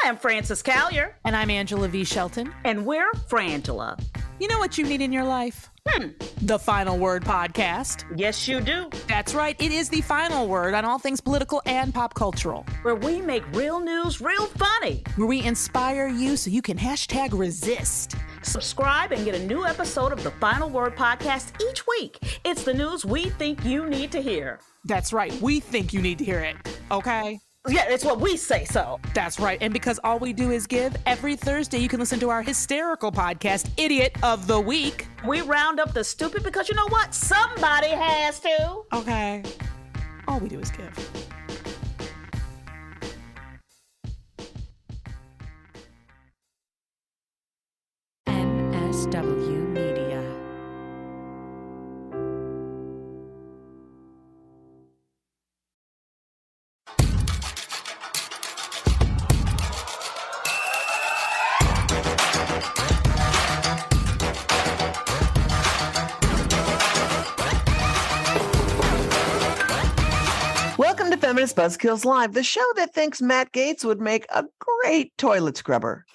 I'm Frances Callier. And I'm Angela V. Shelton. And we're Frangela. You know what you need in your life? The Final Word podcast. Yes, you do. That's right. It is the final word on all things political and pop cultural. Where we make real news real funny. Where we inspire you so you can #resist. Subscribe and get a new episode of the Final Word podcast each week. It's the news we think you need to hear. That's right. We think you need to hear it. Okay? Yeah, it's what we say so. That's right. And because all we do is give, every Thursday you can listen to our hysterical podcast, Idiot of the Week. We round up the stupid because you know what? Somebody has to. Okay. All we do is give. MSW Media. Welcome to Feminist Buzzkills Live, the show that thinks Matt Gaetz would make a great toilet scrubber.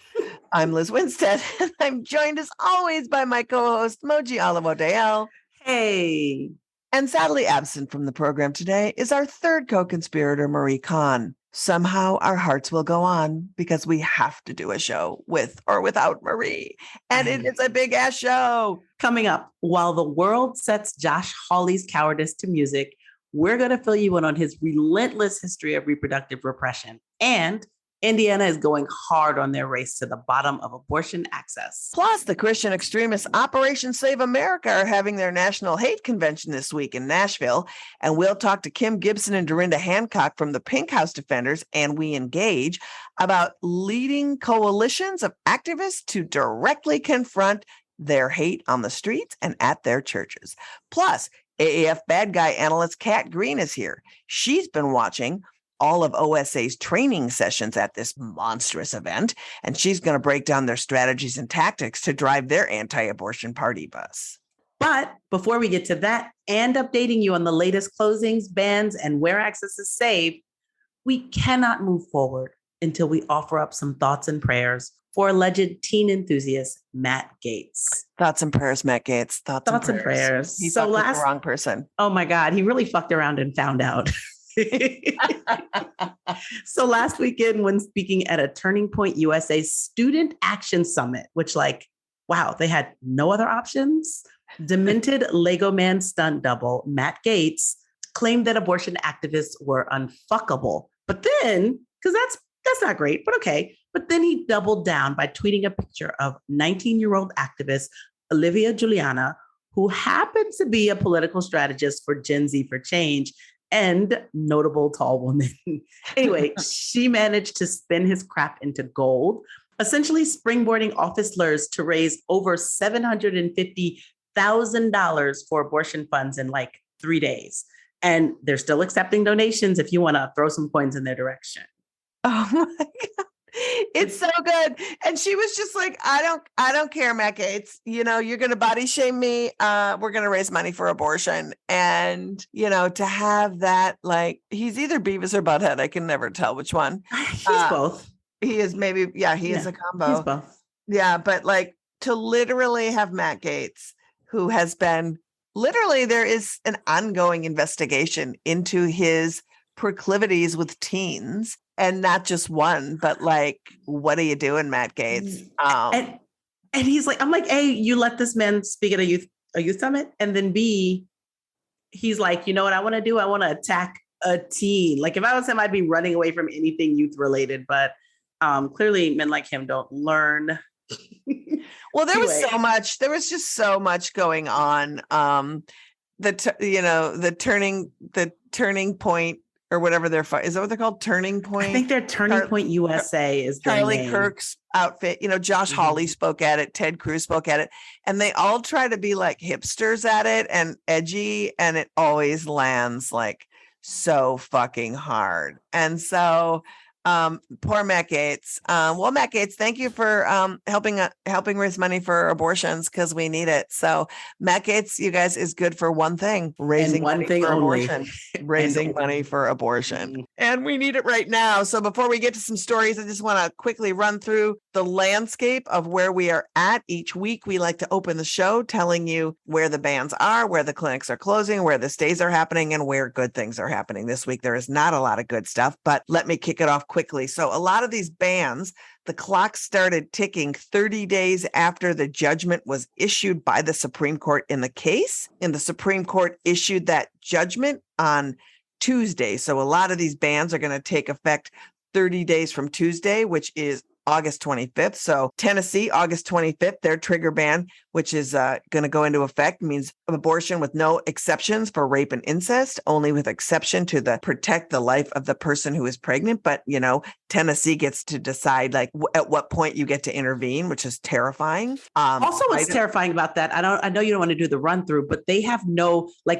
I'm Liz Winstead, and I'm joined as always by my co-host, Moji Alamo-Dale. Hey. And sadly absent from the program today is our third co-conspirator, Marie Kahn. Somehow our hearts will go on because we have to do a show with or without Marie. And it is a big-ass show. Coming up, while the world sets Josh Hawley's cowardice to music, we're going to fill you in on his relentless history of reproductive repression. And Indiana is going hard on their race to the bottom of abortion access. Plus, the Christian Extremists Operation Save America are having their national hate convention this week in Nashville. And we'll talk to Kim Gibson and Derenda Hancock from the Pink House Defenders and We Engage about leading coalitions of activists to directly confront their hate on the streets and at their churches. Plus, AAF bad guy analyst Kat Green is here. She's been watching all of OSA's training sessions at this monstrous event, and she's going to break down their strategies and tactics to drive their anti-abortion party bus. But before we get to that and updating you on the latest closings, bans, and where access is saved, we cannot move forward until we offer up some thoughts and prayers for alleged teen enthusiast Matt Gaetz. Thoughts and prayers, Matt Gaetz. Thoughts and prayers. He fucked with the wrong person. Oh my God, he really fucked around and found out. So last weekend, when speaking at a Turning Point USA Student Action Summit, which wow, they had no other options. Demented Lego Man stunt double Matt Gaetz claimed that abortion activists were unfuckable. But then, because that's not great, but okay. But then he doubled down by tweeting a picture of 19-year-old activist Olivia Juliana, who happens to be a political strategist for Gen Z for Change and notable tall woman. Anyway, she managed to spin his crap into gold, essentially springboarding office slurs to raise over $750,000 for abortion funds in 3 days. And they're still accepting donations if you want to throw some coins in their direction. Oh my God. It's so good. And she was just like, I don't care, Matt Gaetz. You know, you're going to body shame me. We're going to raise money for abortion. And, to have that, he's either Beavis or Butthead. I can never tell which one. He's both. He is maybe, he is a combo. He's both. Yeah. But to literally have Matt Gaetz, who has been there is an ongoing investigation into his proclivities with teens. And not just one, but what are you doing, Matt Gaetz? And he's I'm A, you let this man speak at a youth summit. And then B, he's you know what I want to do? I want to attack a teen. If I was him, I'd be running away from anything youth related. But clearly men like him don't learn. Well, there was just so much going on. The turning point. Or whatever is that what they're called? Turning Point? I think they're Turning Point USA is their Charlie name. Kirk's outfit. Josh Hawley spoke at it. Ted Cruz spoke at it. And they all try to be hipsters at it and edgy. And it always lands so fucking hard. And so Poor Matt Gaetz. Well, Matt Gaetz, thank you for helping raise money for abortions because we need it. So Matt Gaetz, you guys, is good for one thing: raising one money thing for only. abortion. Raising money for abortion, and we need it right now. So before we get to some stories, I just want to quickly run through the landscape of where we are at each week. We like to open the show telling you where the bans are, where the clinics are closing, where the stays are happening, and where good things are happening. This week, there is not a lot of good stuff, but let me kick it off quickly. So a lot of these bans, the clock started ticking 30 days after the judgment was issued by the Supreme Court in the case. And the Supreme Court issued that judgment on Tuesday. So a lot of these bans are going to take effect 30 days from Tuesday, which is August 25th. So Tennessee, August 25th, their trigger ban, which is going to go into effect, means abortion with no exceptions for rape and incest, only with exception to the protect the life of the person who is pregnant. But, Tennessee gets to decide like at what point you get to intervene, which is terrifying. Also, what's terrifying about that, I know you don't want to do the run through, but they have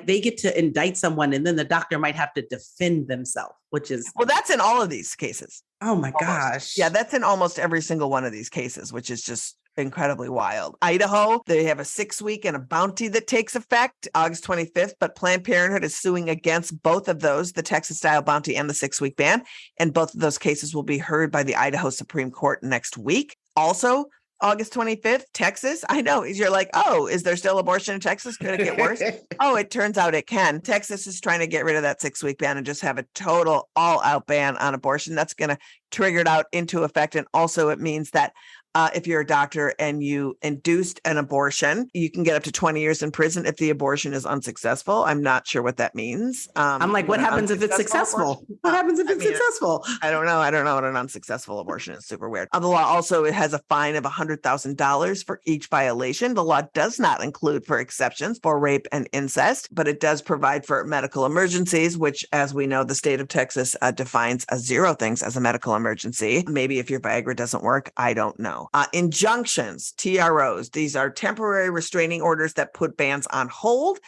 they get to indict someone and then the doctor might have to defend themselves, which is. Well, that's in all of these cases. Oh my gosh. Yeah, that's in almost every single one of these cases, which is just incredibly wild. Idaho, they have a 6-week and a bounty that takes effect August 25th, but Planned Parenthood is suing against both of those, the Texas-style bounty and the 6-week ban, and both of those cases will be heard by the Idaho Supreme Court next week. Also, August 25th, Texas. I know you're like, oh, is there still abortion in Texas? Could it get worse? Oh, it turns out it can. Texas is trying to get rid of that 6-week ban and just have a total all-out ban on abortion. That's going to trigger it out into effect. And also it means that if you're a doctor and you induced an abortion, you can get up to 20 years in prison if the abortion is unsuccessful. I'm not sure what that means. I'm like, what happens if it's successful? Abortion? What happens if it's successful? I don't know. I don't know what an unsuccessful abortion is. Super weird. The law also, it has a fine of $100,000 for each violation. The law does not include for exceptions for rape and incest, but it does provide for medical emergencies, which, as we know, the state of Texas defines zero things as a medical emergency. Maybe if your Viagra doesn't work, I don't know. Injunctions, TROs, these are temporary restraining orders that put bans on hold.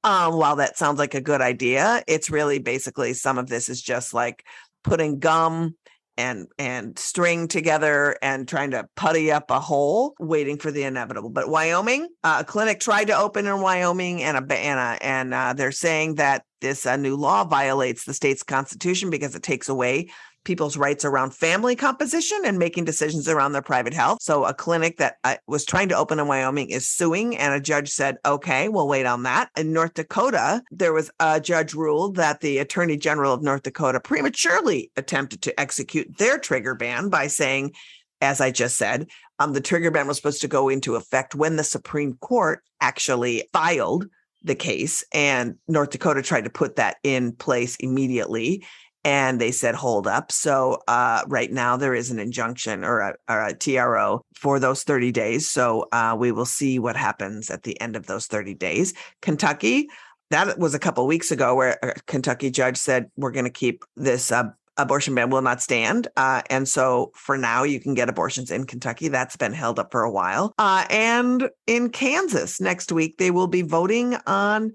While that sounds like a good idea, it's really basically some of this is just like putting gum and string together and trying to putty up a hole, waiting for the inevitable. But Wyoming, a clinic tried to open in Wyoming, and they're saying that this new law violates the state's constitution because it takes away people's rights around family composition and making decisions around their private health. So a clinic that was trying to open in Wyoming is suing, and a judge said, okay, we'll wait on that. In North Dakota, there was a judge ruled that the Attorney General of North Dakota prematurely attempted to execute their trigger ban by saying, as I just said, the trigger ban was supposed to go into effect when the Supreme Court actually filed the case, and North Dakota tried to put that in place immediately. And they said, hold up. So right now there is an injunction or a TRO for those 30 days. So we will see what happens at the end of those 30 days. Kentucky, that was a couple of weeks ago where a Kentucky judge said, we're going to keep this abortion ban will not stand. And so for now, you can get abortions in Kentucky. That's been held up for a while. And in Kansas next week, they will be voting on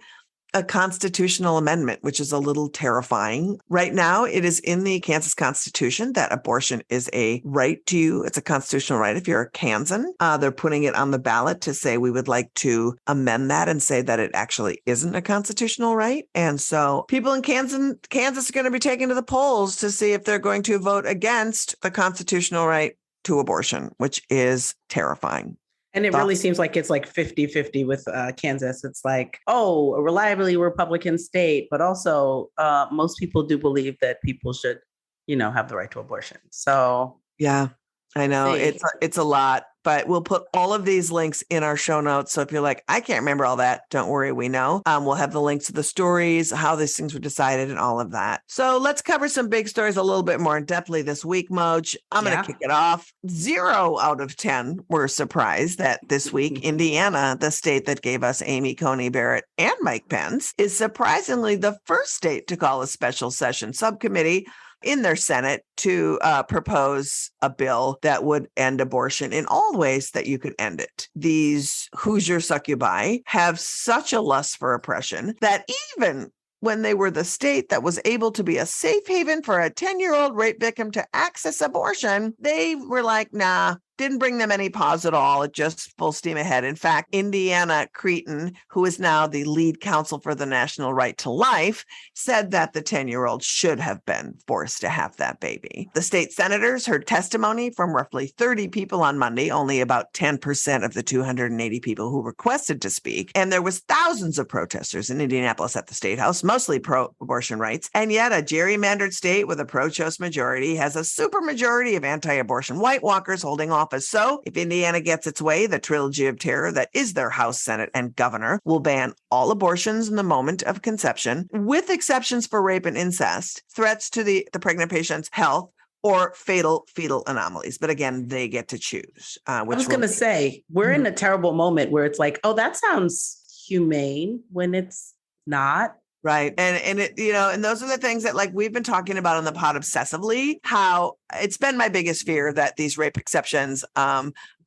a constitutional amendment, which is a little terrifying. Right now, it is in the Kansas Constitution that abortion is a right to you. It's a constitutional right if you're a Kansan. They're putting it on the ballot to say we would like to amend that and say that it actually isn't a constitutional right. And so people in Kansas are going to be taken to the polls to see if they're going to vote against the constitutional right to abortion, which is terrifying. And it really seems like it's like 50-50 with Kansas. It's like, a reliably Republican state, but also most people do believe that people should, have the right to abortion. So yeah, I know it's a lot, but we'll put all of these links in our show notes. So if you're like, I can't remember all that, don't worry, we know. We'll have the links to the stories, how these things were decided and all of that. So let's cover some big stories a little bit more in depthly this week, Moj. I'm going to kick it off. 0 out of 10 were surprised that this week, Indiana, the state that gave us Amy Coney Barrett and Mike Pence, is surprisingly the first state to call a special session subcommittee in their Senate to propose a bill that would end abortion in all ways that you could end it. These Hoosier succubi have such a lust for oppression that even when they were the state that was able to be a safe haven for a 10-year-old rape victim to access abortion, they were like, nah. Didn't bring them any pause at all. It just full steam ahead. In fact, Indiana Creighton, who is now the lead counsel for the National Right to Life, said that the 10-year-old should have been forced to have that baby. The state senators heard testimony from roughly 30 people on Monday, only about 10% of the 280 people who requested to speak. And there was thousands of protesters in Indianapolis at the State House, mostly pro-abortion rights. And yet a gerrymandered state with a pro-choice majority has a supermajority of anti-abortion white walkers holding office. So if Indiana gets its way, the trilogy of terror that is their House, Senate, and governor will ban all abortions in the moment of conception, with exceptions for rape and incest, threats to the pregnant patient's health, or fatal fetal anomalies. But again, they get to choose. I was going to say, we're in a terrible moment where it's like, oh, that sounds humane when it's not. Right. And it, and those are the things that like we've been talking about on the pod obsessively, how it's been my biggest fear that these rape exceptions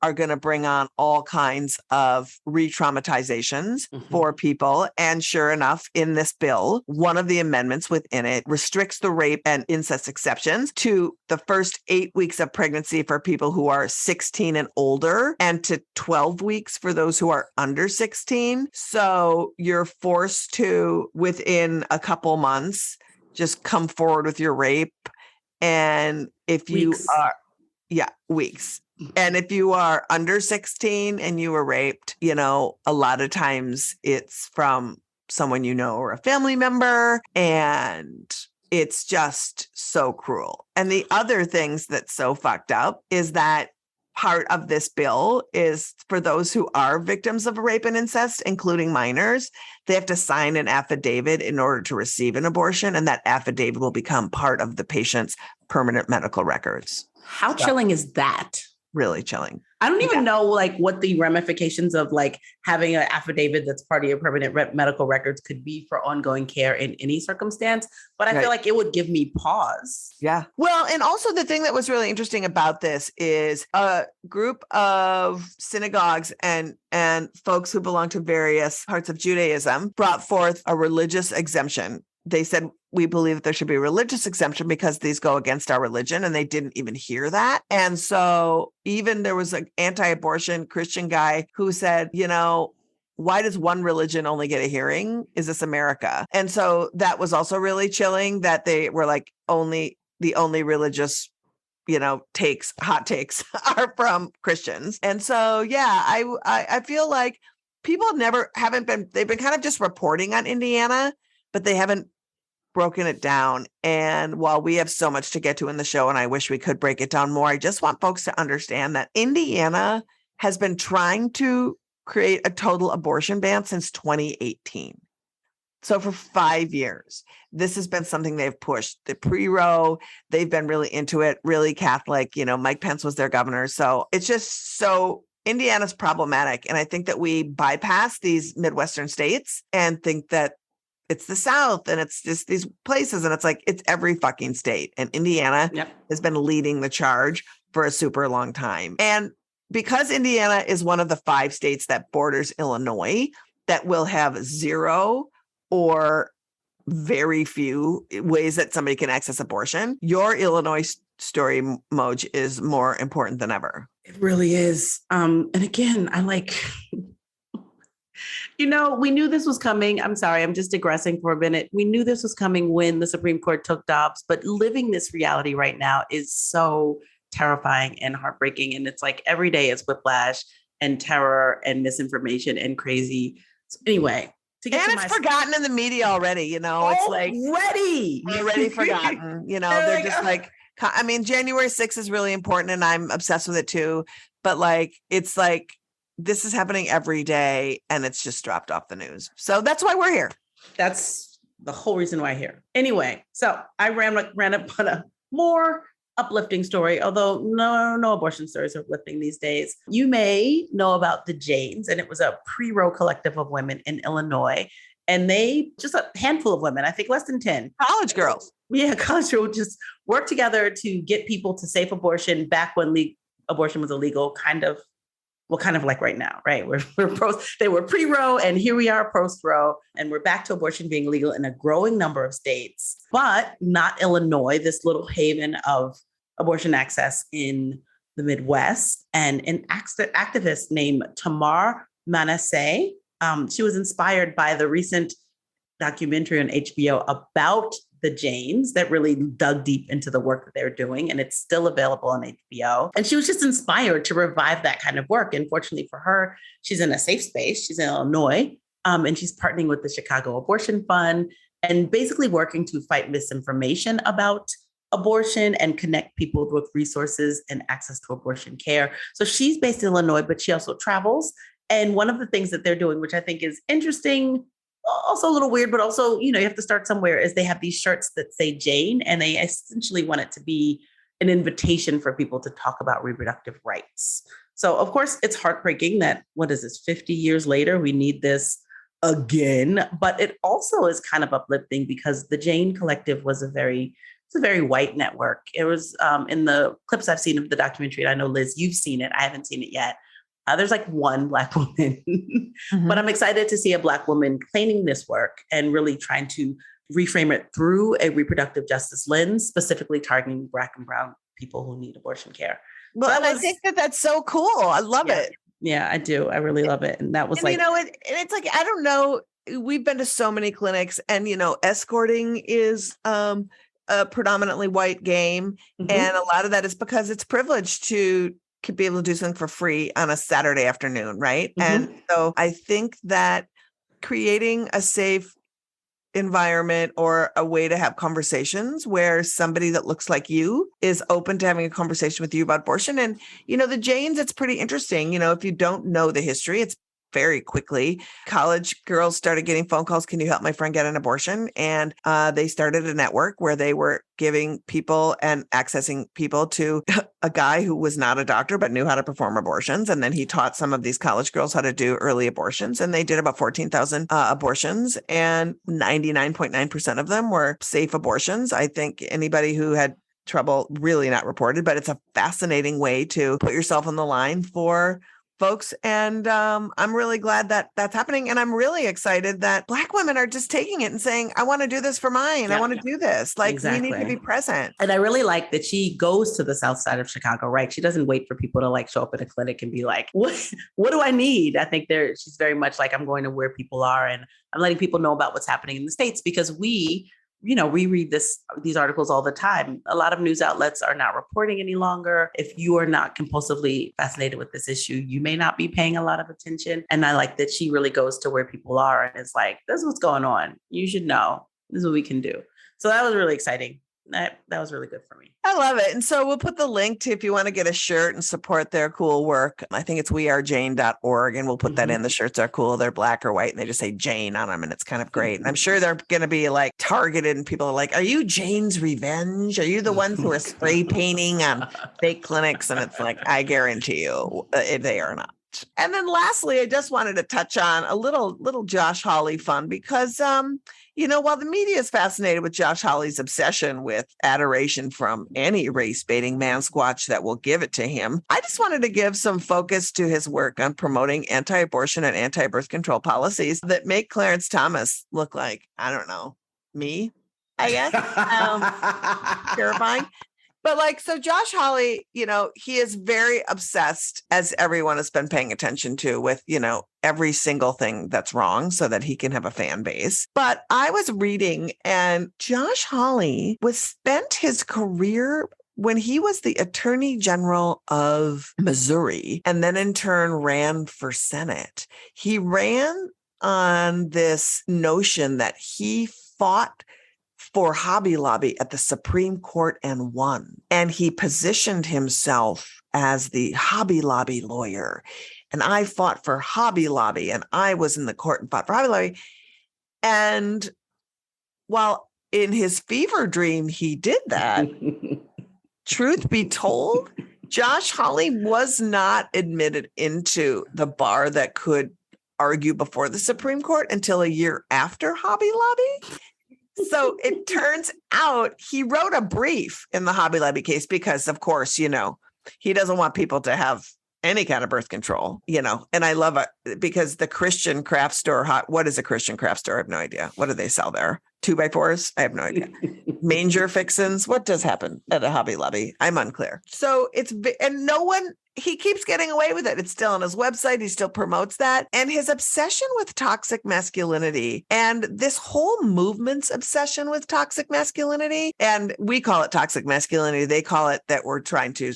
are going to bring on all kinds of re-traumatizations for people. And sure enough, in this bill, one of the amendments within it restricts the rape and incest exceptions to the first 8 weeks of pregnancy for people who are 16 and older, and to 12 weeks for those who are under 16. So you're forced to, within a couple months, just come forward with your rape. And if you are, weeks. And if you are under 16 and you were raped, a lot of times it's from someone or a family member, and it's just so cruel. And the other things that's so fucked up is that part of this bill is for those who are victims of rape and incest, including minors, they have to sign an affidavit in order to receive an abortion, and that affidavit will become part of the patient's permanent medical records. How chilling is that? Really chilling. I don't even know what the ramifications of having an affidavit that's part of your permanent medical records could be for ongoing care in any circumstance. But I feel like it would give me pause. Yeah. Well, and also the thing that was really interesting about this is a group of synagogues and folks who belong to various parts of Judaism brought forth a religious exemption. They said, we believe that there should be a religious exemption because these go against our religion, and they didn't even hear that. And so even there was an anti-abortion Christian guy who said, why does one religion only get a hearing? Is this America? And so that was also really chilling, that they were like the only religious hot takes are from Christians. And so, I feel like people they've been kind of just reporting on Indiana, but they haven't broken it down. And while we have so much to get to in the show, and I wish we could break it down more, I just want folks to understand that Indiana has been trying to create a total abortion ban since 2018. So for 5 years, this has been something they've pushed. The pre-Roe, they've been really into it, really Catholic. Mike Pence was their governor. So it's just Indiana's problematic. And I think that we bypass these Midwestern states and think that it's the South and it's just these places. And it's like, it's every fucking state. And Indiana has been leading the charge for a super long time. And because Indiana is one of the 5 states that borders Illinois, that will have 0 or very few ways that somebody can access abortion, your Illinois story, Moj, is more important than ever. It really is. And again, we knew this was coming. I'm sorry, I'm just digressing for a minute. We knew this was coming when the Supreme Court took Dobbs, but living this reality right now is so terrifying and heartbreaking. And it's like every day is whiplash and terror and misinformation and crazy. So anyway. It's forgotten in the media already, it's like already forgotten, they're just January 6th is really important and I'm obsessed with it too. But it's like, this is happening every day and it's just dropped off the news. So that's why we're here. That's the whole reason why I'm here. Anyway, so I ran up on a more uplifting story, although no abortion stories are uplifting these days. You may know about the Janes, and it was a pre-Roe collective of women in Illinois. And they, just a handful of women, I think less than 10. College girls. Yeah, college girls just worked together to get people to safe abortion back when abortion was illegal, kind of well, kind of like right now, right? They were pre-Roe and here we are post-Roe, and we're back to abortion being legal in a growing number of states, but not Illinois, this little haven of abortion access in the Midwest. And an activist named Tamar Manasseh, she was inspired by the recent documentary on HBO about the Janes that really dug deep into the work that they were doing. And it's still available on HBO. And she was just inspired to revive that kind of work. And fortunately for her, she's in a safe space. She's in Illinois, and she's partnering with the Chicago Abortion Fund and basically working to fight misinformation about abortion and connect people with resources and access to abortion care. So she's based in Illinois, but she also travels. And one of the things that they're doing, which I think is interesting, also a little weird, but also, you have to start somewhere, is they have these shirts that say Jane, and they essentially want it to be an invitation for people to talk about reproductive rights. So of course, it's heartbreaking that, 50 years later, we need this again, but it also is kind of uplifting because the Jane Collective was a very white network. It was in the clips I've seen of the documentary, and I know, Liz, you've seen it. I haven't seen it yet. There's like one Black woman, but I'm excited to see a Black woman claiming this work and really trying to reframe it through a reproductive justice lens, specifically targeting Black and Brown people who need abortion care. Well, and I think that's so cool. I love it. Yeah, I do. I really love it. And that was it's like, I don't know. We've been to so many clinics, and, escorting is a predominantly white game. Mm-hmm. And a lot of that is because it's privileged to could be able to do something for free on a Saturday afternoon, right? Mm-hmm. And so I think that creating a safe environment or a way to have conversations where somebody that looks like you is open to having a conversation with you about abortion. And, the Janes, it's pretty interesting. If you don't know the history, it's very quickly. College girls started getting phone calls. Can you help my friend get an abortion? And they started a network where they were giving people and accessing people to a guy who was not a doctor, but knew how to perform abortions. And then he taught some of these college girls how to do early abortions. And they did about 14,000 abortions, and 99.9% of them were safe abortions. I think anybody who had trouble really not reported, but it's a fascinating way to put yourself on the line for folks. And I'm really glad that that's happening. And I'm really excited that Black women are just taking it and saying, I want to do this for mine. I want to do this. Like, exactly. We need to be present. And I really like that she goes to the South Side of Chicago, right? She doesn't wait for people to show up at a clinic and be like, what do I need? I think she's very much like, I'm going to where people are, and I'm letting people know about what's happening in the States, because we read these articles all the time. A lot of news outlets are not reporting any longer. If you are not compulsively fascinated with this issue, you may not be paying a lot of attention. And I like that she really goes to where people are and is like, this is what's going on. You should know. This is what we can do. So that was really exciting. That was really good for me. I love it. And so we'll put the link to, if you want to get a shirt and support their cool work. I think it's wearejane.org, and we'll put that in. The shirts are cool. They're black or white, and they just say Jane on them, and it's kind of great. And I'm sure they're going to be like targeted, and people are like, are you Jane's Revenge? Are you the ones who are spray painting on fake clinics? And it's like, I guarantee you they are not. And then lastly, I just wanted to touch on a little Josh Hawley fun, because while the media is fascinated with Josh Hawley's obsession with adoration from any race-baiting man squatch that will give it to him, I just wanted to give some focus to his work on promoting anti-abortion and anti-birth control policies that make Clarence Thomas look like, I don't know, me, I guess. Terrifying. But so Josh Hawley, he is very obsessed, as everyone has been paying attention to, with, every single thing that's wrong so that he can have a fan base. But I was reading, and Josh Hawley spent his career when he was the Attorney General of Missouri, and then in turn ran for Senate. He ran on this notion that he fought for Hobby Lobby at the Supreme Court and won. And he positioned himself as the Hobby Lobby lawyer. And I fought for Hobby Lobby, and I was in the court and fought for Hobby Lobby. And while in his fever dream he did that, truth be told, Josh Hawley was not admitted into the bar that could argue before the Supreme Court until a year after Hobby Lobby. So it turns out he wrote a brief in the Hobby Lobby case because, of course, he doesn't want people to have any kind of birth control, and I love it because the Christian craft store, what is a Christian craft store? I have no idea. What do they sell there? 2x4s? I have no idea. Manger fixins? What does happen at a Hobby Lobby? I'm unclear. So and he keeps getting away with it. It's still on his website. He still promotes that. And his obsession with toxic masculinity and this whole movement's obsession with toxic masculinity, and we call it toxic masculinity. They call it that we're trying to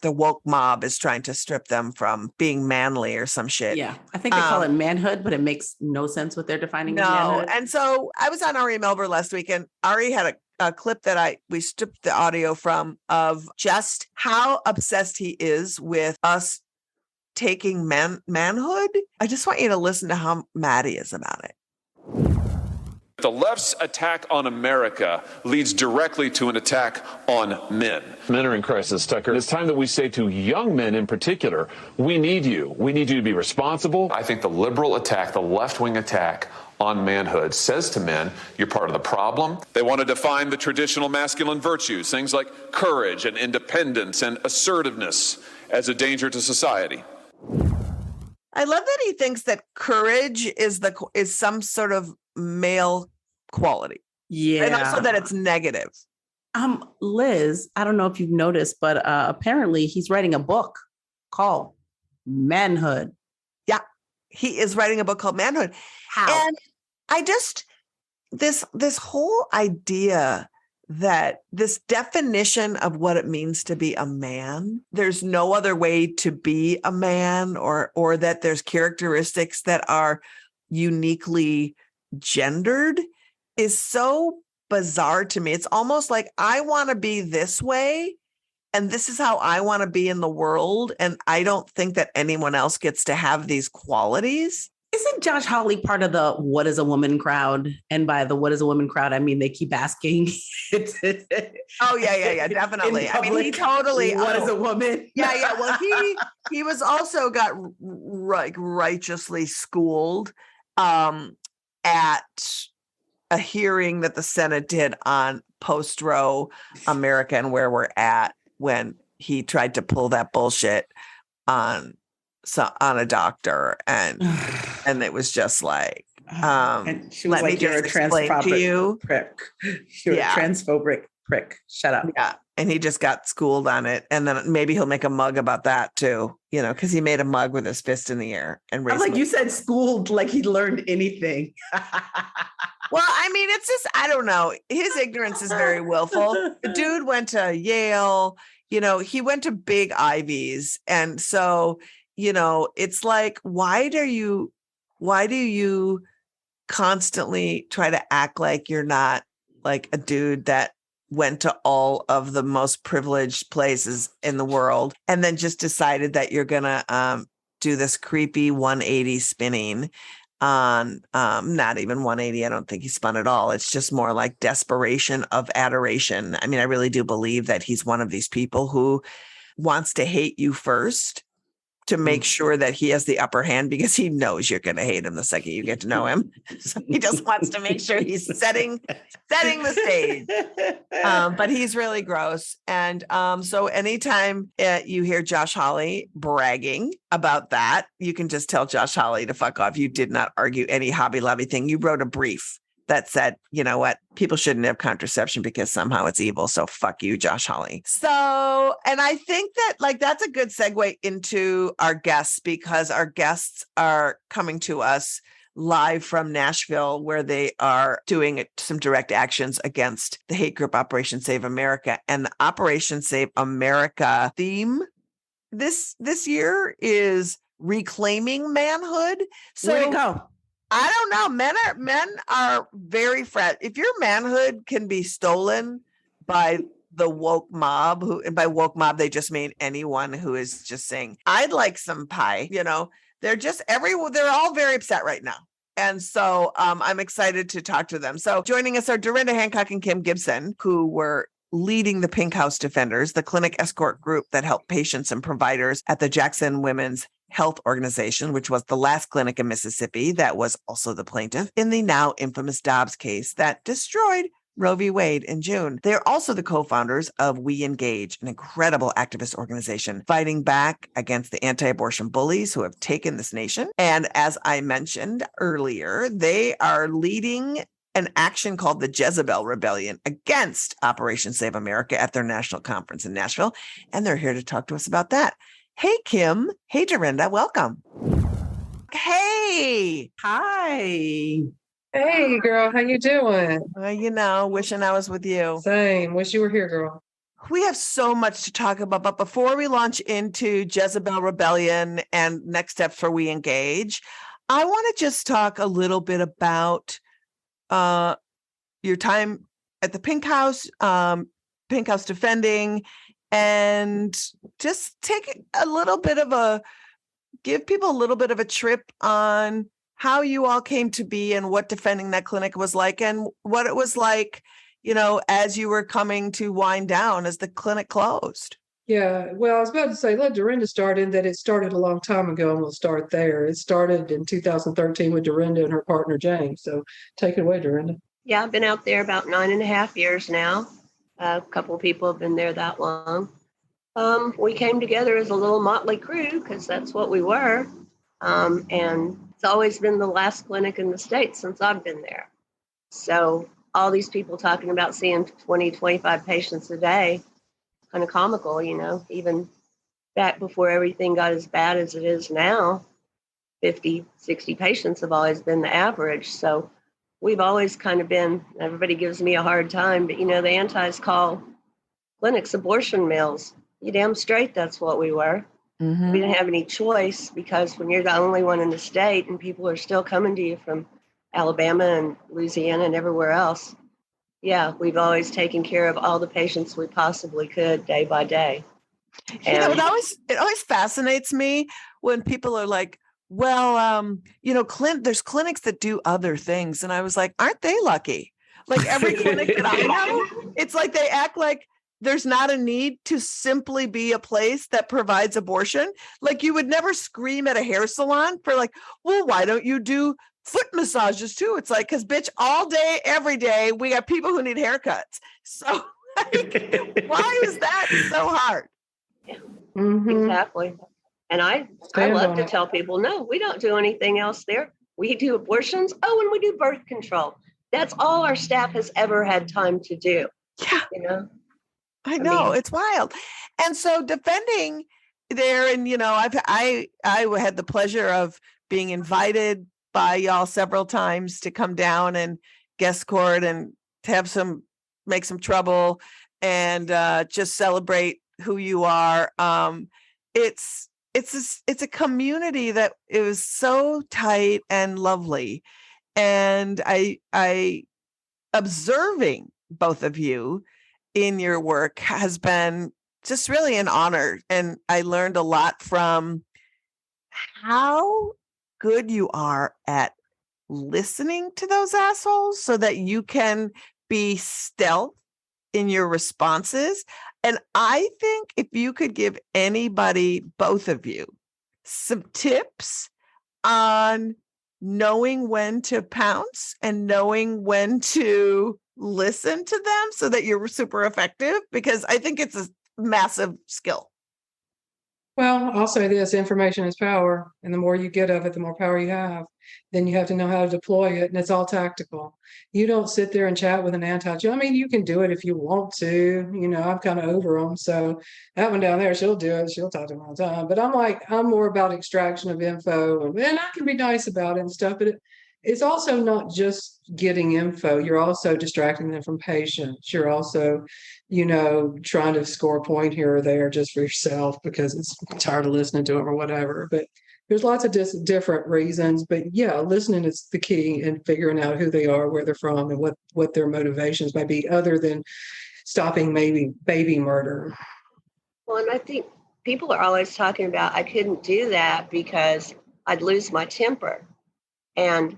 the woke mob is trying to strip them from being manly or some shit. Yeah. I think they call it manhood, but it makes no sense what they're defining as No. manhood. And so I was on Ari Melber last week, and Ari had a clip that we stripped the audio from of just how obsessed he is with us taking manhood. I just want you to listen to how mad he is about it. The left's attack on America leads directly to an attack on men. Men are in crisis, Tucker. It's time that we say to young men in particular, we need you. We need you to be responsible. I think the liberal attack, the left-wing attack on manhood says to men, you're part of the problem. They want to define the traditional masculine virtues, things like courage and independence and assertiveness, as a danger to society. I love that he thinks that courage is some sort of male quality. Yeah. And also that it's negative. Liz, I don't know if you've noticed, but apparently he's writing a book called Manhood. Yeah. He is writing a book called Manhood. How? And I just, this whole idea that this definition of what it means to be a man, there's no other way to be a man, or that there's characteristics that are uniquely gendered, is so bizarre to me. It's almost like I want to be this way, and this is how I want to be in the world, and I don't think that anyone else gets to have these qualities. Isn't Josh Hawley part of the What is a Woman crowd? And by the What is a Woman crowd, I mean they keep asking. Oh, yeah, definitely. I mean, he totally. What is a woman? Yeah. Well, he was also got righteously schooled at a hearing that the Senate did on post-Roe America and where we're at, when he tried to pull that bullshit on a doctor, and it was just like, and she was let like, me "You're a just explain to you, prick. You're a transphobic prick. Shut up." Yeah, and he just got schooled on it, and then maybe he'll make a mug about that too, because he made a mug with his fist in the air and raised. I'm like, you said schooled, like he learned anything. Well, I mean, it's just, I don't know. His ignorance is very willful. The dude went to Yale. He went to big Ivies, and so. It's like, why do you constantly try to act like you're not like a dude that went to all of the most privileged places in the world and then just decided that you're going to do this creepy 180 spinning on not even 180. I don't think he spun at all. It's just more like desperation of adoration. I mean, I really do believe that he's one of these people who wants to hate you first, to make sure that he has the upper hand, because he knows you're going to hate him the second you get to know him. So he just wants to make sure he's setting the stage. But he's really gross. And so anytime you hear Josh Hawley bragging about that, you can just tell Josh Hawley to fuck off. You did not argue any Hobby Lobby thing. You wrote a brief that said, you know what, people shouldn't have contraception because somehow it's evil. So fuck you, Josh Hawley. So, and I think that that's a good segue into our guests, because our guests are coming to us live from Nashville, where they are doing some direct actions against the hate group Operation Save America. And the Operation Save America theme this year is reclaiming manhood. So where'd it go? I don't know. Men are very fragile. If your manhood can be stolen by the woke mob, and by woke mob, they just mean anyone who is just saying, I'd like some pie. They're all very upset right now. And so I'm excited to talk to them. So joining us are Derenda Hancock and Kim Gibson, who were leading the Pink House Defenders, the clinic escort group that helped patients and providers at the Jackson Women's Health Organization, which was the last clinic in Mississippi that was also the plaintiff in the now infamous Dobbs case that destroyed Roe v. Wade in June. They're also the co-founders of We Engage, an incredible activist organization fighting back against the anti-abortion bullies who have taken this nation. And as I mentioned earlier, they are leading an action called the Jezebel Rebellion against Operation Save America at their national conference in Nashville. And they're here to talk to us about that. Hey, Kim. Hey, Derenda. Welcome. Hey. Hi. Hey, girl, how you doing? Wishing I was with you. Same. Wish you were here, girl. We have so much to talk about, but before we launch into Jezebel Rebellion and next steps for We Engage, I want to just talk a little bit about your time at the Pink House defending, and just take give people a little bit of a trip on how you all came to be and what defending that clinic was like and what it was like, as you were coming to wind down as the clinic closed. Yeah, well, I was about to say, let Derenda start in that it started a long time ago, and we'll start there. It started in 2013 with Derenda and her partner, James. So take it away, Derenda. Yeah, I've been out there about 9.5 years now. A couple of people have been there that long. We came together as a little motley crew because that's what we were. And it's always been the last clinic in the state since I've been there. So all these people talking about seeing 20, 25 patients a day, kind of comical, even back before everything got as bad as it is now, 50, 60 patients have always been the average. So we've always kind of been, everybody gives me a hard time, but the antis call clinics abortion mills. You damn straight that's what we were. Mm-hmm. We didn't have any choice because when you're the only one in the state and people are still coming to you from Alabama and Louisiana and everywhere else, yeah, we've always taken care of all the patients we possibly could day by day. And it always fascinates me when people are like, well, there's clinics that do other things. And I was like, aren't they lucky? Like every clinic that I know, it's like they act like there's not a need to simply be a place that provides abortion. Like you would never scream at a hair salon for like, well, why don't you do foot massages too? It's like, because bitch, all day, every day, we got people who need haircuts. So like, why is that so hard? Yeah, Mm-hmm. exactly. And I love to tell people, no, we don't do anything else there. We do abortions. Oh, and we do birth control. That's all our staff has ever had time to do. Yeah. I know, it's wild. And so defending there, and I had the pleasure of being invited by y'all several times to come down and guest court and to make some trouble and just celebrate who you are. It's a community that it was so tight and lovely, and I observing both of you in your work has been just really an honor. And I learned a lot from how good you are at listening to those assholes so that you can be stealth in your responses. And I think if you could give anybody, both of you, some tips on knowing when to pounce and knowing when to listen to them so that you're super effective, because I think it's a massive skill. Well, I'll say this, information is power. And the more you get of it, the more power you have. Then you have to know how to deploy it. And it's all tactical. You don't sit there and chat with an you can do it if you want to. I'm kind of over them. So that one down there, she'll do it. She'll talk to them all the time. But I'm more about extraction of info. And I can be nice about it and stuff. But it's also not just getting info. You're also distracting them from patients. You're also, trying to score a point here or there just for yourself because it's tired of listening to them or whatever. But there's lots of different reasons. But yeah, listening is the key in figuring out who they are, where they're from, and what their motivations might be, other than stopping maybe baby murder. Well, and I think people are always talking about, I couldn't do that because I'd lose my temper. And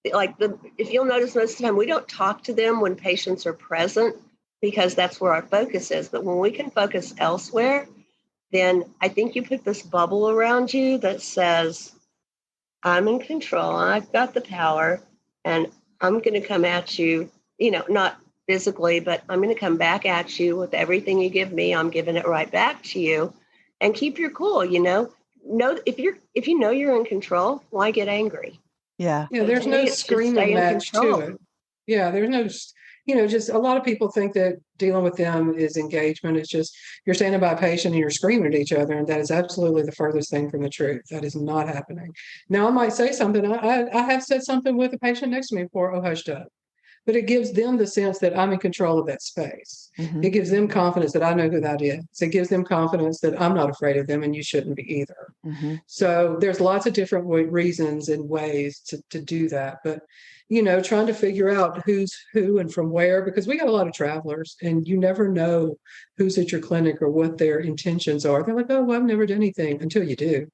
if you'll notice most of the time, we don't talk to them when patients are present because that's where our focus is. But when we can focus elsewhere, then I think you put this bubble around you that says, I'm in control, I've got the power, and I'm going to come at you, not physically, but I'm going to come back at you with everything you give me. I'm giving it right back to you, and keep your cool. Know if you know you're in control, why get angry? Yeah. Yeah, there's no screaming match to it. Yeah, there's no, just a lot of people think that dealing with them is engagement. It's just you're standing by a patient and you're screaming at each other, and that is absolutely the furthest thing from the truth. That is not happening. Now, I might say something. I have said something with a patient next to me before, oh, hushed up. But it gives them the sense that I'm in control of that space. Mm-hmm. It gives them confidence that I know who that is. It gives them confidence that I'm not afraid of them, and you shouldn't be either. Mm-hmm. So there's lots of different reasons and ways to do that. But, trying to figure out who's who and from where, because we got a lot of travelers, and you never know who's at your clinic or what their intentions are. They're like, oh, well, I've never done anything, until you do.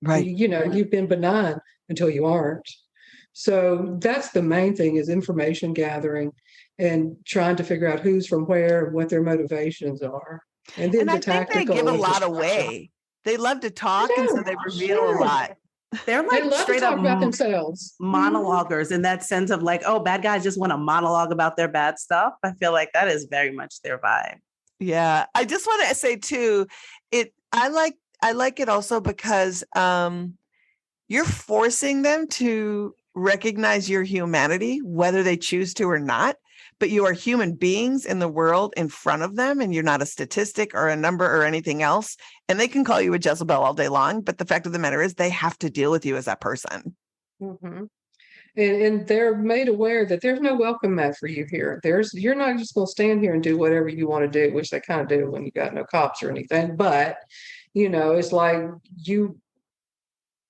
Right. You've been benign until you aren't. So that's the main thing, is information gathering and trying to figure out who's from where and what their motivations are. And then I think they give a lot away. They love to talk, and so they reveal a lot. They're like they love straight to talk up about themselves. Monologuers, in that sense of like, oh, bad guys just want to monologue about their bad stuff. I feel like that is very much their vibe. Yeah. I just want to say too, I like it also because you're forcing them to recognize your humanity, whether they choose to or not, but you are human beings in the world in front of them, and you're not a statistic or a number or anything else. And they can call you a Jezebel all day long, but the fact of the matter is they have to deal with you as that person. Mm-hmm. And they're made aware that there's no welcome mat for you here. You're not just going to stand here and do whatever you want to do, which they kind of do when you got no cops or anything. But, it's like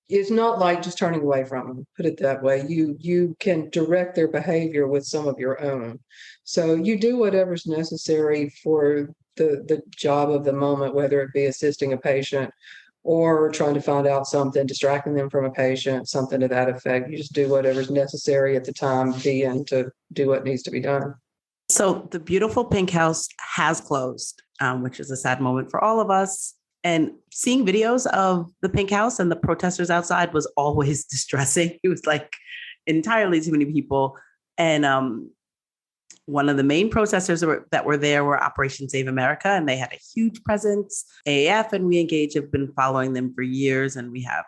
it's not like just turning away from them, put it that way. You can direct their behavior with some of your own. So you do whatever's necessary for the job of the moment, whether it be assisting a patient or trying to find out something, distracting them from a patient, something to that effect. You just do whatever's necessary at the time being to do what needs to be done. So the beautiful Pink House has closed, which is a sad moment for all of us. And seeing videos of the Pink House and the protesters outside was always distressing. It was like entirely too many people. And one of the main protesters that were there were Operation Save America, and they had a huge presence. AAF and We Engage have been following them for years, and we have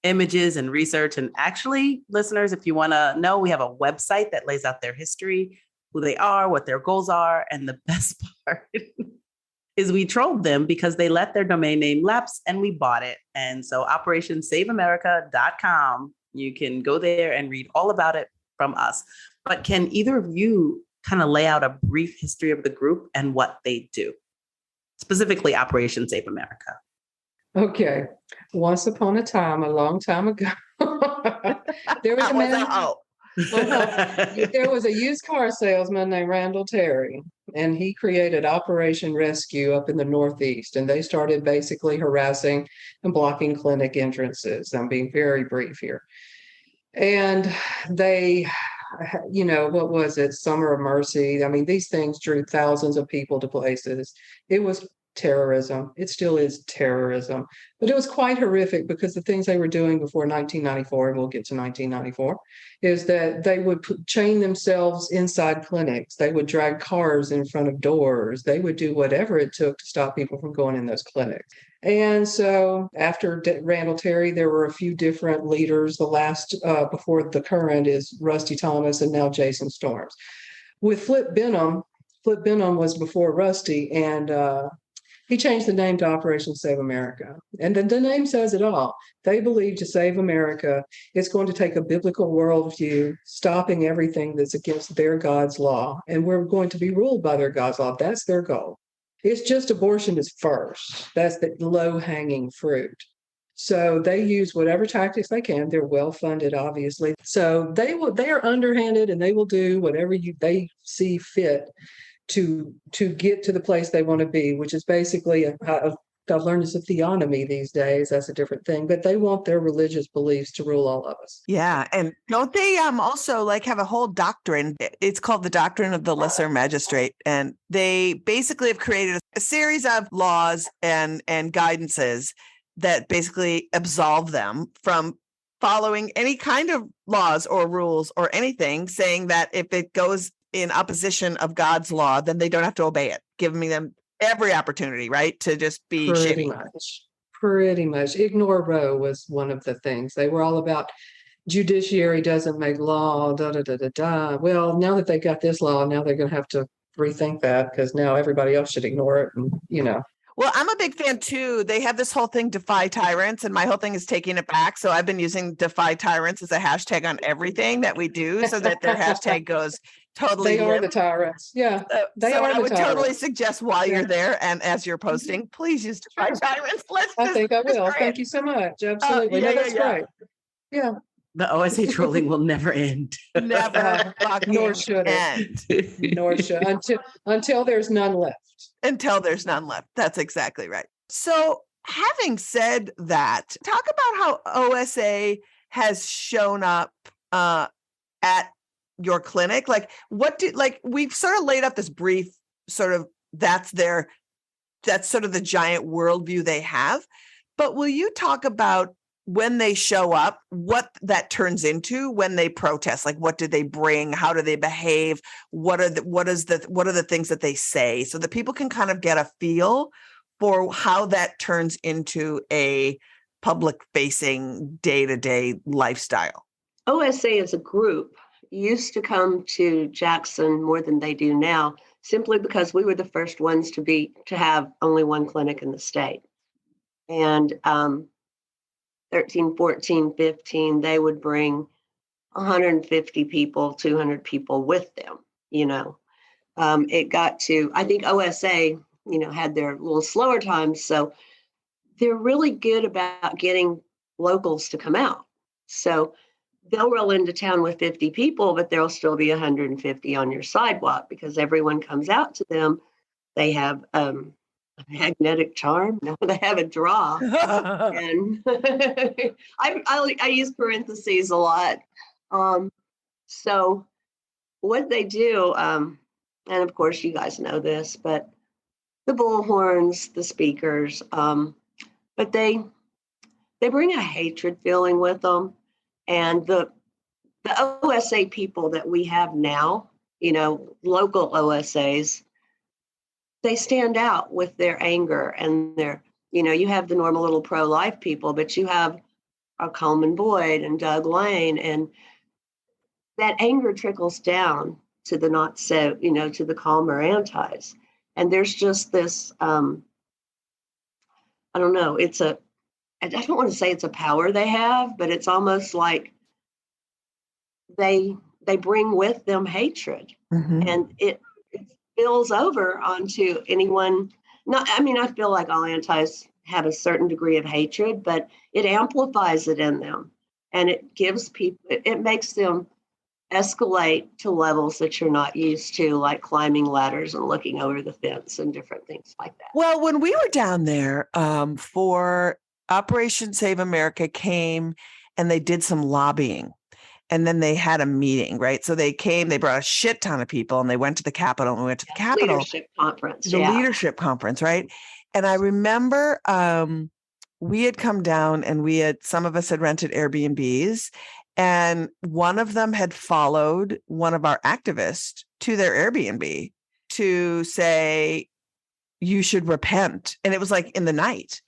images and research. And actually, listeners, if you want to know, we have a website that lays out their history, who they are, what their goals are. And the best part is we trolled them because they let their domain name lapse, and we bought it. And so operationsaveamerica.com, you can go there and read all about it from us. But can either of you kind of lay out a brief history of the group and what they do? Specifically, Operation Save America. Okay. Once upon a time, a long time ago, there was a man. There was a used car salesman named Randall Terry, and he created Operation Rescue up in the Northeast, and they started basically harassing and blocking clinic entrances. I'm being very brief here. And they, what was it? Summer of Mercy. I mean, these things drew thousands of people to places. It was terrorism. It still is terrorism, but it was quite horrific because the things they were doing before 1994, and we'll get to 1994, is that they would chain themselves inside clinics. They would drag cars in front of doors. They would do whatever it took to stop people from going in those clinics. And so after Randall Terry, there were a few different leaders. The last before the current is Rusty Thomas, and now Jason Storms. With Flip Benham was before Rusty, and he changed the name to Operation Save America. And the name says it all. They believe to save America, it's going to take a biblical worldview, stopping everything that's against their God's law. And we're going to be ruled by their God's law. That's their goal. It's just abortion is first. That's the low-hanging fruit. So they use whatever tactics they can. They're well-funded, obviously. So they are underhanded, and they will do whatever they see fit to get to the place they want to be, which is basically, I've learned it's a theonomy these days. That's a different thing, but they want their religious beliefs to rule all of us. Yeah. And don't they also like have a whole doctrine? It's called the doctrine of the lesser magistrate. And they basically have created a series of laws and guidances that basically absolve them from following any kind of laws or rules or anything, saying that if it goes in opposition of God's law, then they don't have to obey it, giving them every opportunity, right, to just be Pretty shitty. much. Pretty much. Ignore Roe was one of the things. They were all about judiciary doesn't make law, da da da da da. Well, now that they got this law, now they're going to have to rethink that because now everybody else should ignore it. And, you know. Well, I'm a big fan too. They have this whole thing, defy tyrants, and my whole thing is taking it back. So I've been using defy tyrants as a hashtag on everything that we do so that their hashtag goes totally. They are the tyrants. Yeah. They so are I would tyrants. totally suggest while you're there and as you're posting, please use defy tyrants. I think I will. Thank you so much. Absolutely. That's great. Yeah. The OSA trolling will never end. Never fucking Nor should end. Nor should until there's none left. Until there's none left. That's exactly right. So having said that, talk about how OSA has shown up at your clinic. Like we've sort of laid out this brief sort of, that's sort of the giant worldview they have. But will you talk about when they show up, what that turns into when they protest? Like, what do they bring? How do they behave? What are the things that they say, so that people can kind of get a feel for how that turns into a public-facing day-to-day lifestyle? OSA as a group used to come to Jackson more than they do now, simply because we were the first ones to have only one clinic in the state. And 13, 14, 15, they would bring 150 people, 200 people with them, you know. It got to, I think OSA, you know, had their little slower times. So they're really good about getting locals to come out. So they'll roll into town with 50 people, but there'll still be 150 on your sidewalk because everyone comes out to them. They have a magnetic charm. No, they have a draw. And I use parentheses a lot. So what they do, and of course you guys know this, but the bullhorns, the speakers, but they bring a hatred feeling with them. And the OSA people that we have now, you know, local OSAs, they stand out with their anger and their, you know, you have the normal little pro-life people, but you have Coleman Boyd and Doug Lane, and that anger trickles down to the not so, you know, to the calmer antis. And there's just this, I don't know, I don't want to say it's a power they have, but it's almost like they bring with them hatred, and it spills over onto anyone. I feel like all antis have a certain degree of hatred, but it amplifies it in them, and it gives people, it makes them escalate to levels that you're not used to, like climbing ladders and looking over the fence and different things like that. Well, when we were down there for Operation Save America came and they did some lobbying, and then they had a meeting, right? So they came, they brought a shit ton of people, and they went to the Capitol, and we went to the Capitol. Leadership conference. The leadership conference, right? And I remember we had come down and some of us had rented Airbnbs, and one of them had followed one of our activists to their Airbnb to say, you should repent. And it was like in the night.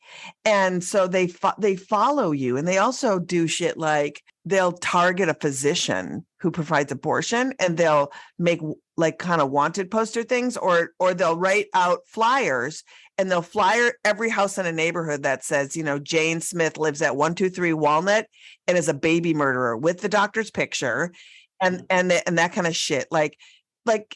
And so they follow you, and they also do shit like they'll target a physician who provides abortion, and they'll make like kind of wanted poster things, or they'll write out flyers, and they'll flyer every house in a neighborhood that says, you know, Jane Smith lives at 123 Walnut and is a baby murderer, with the doctor's picture and that kind of shit. Like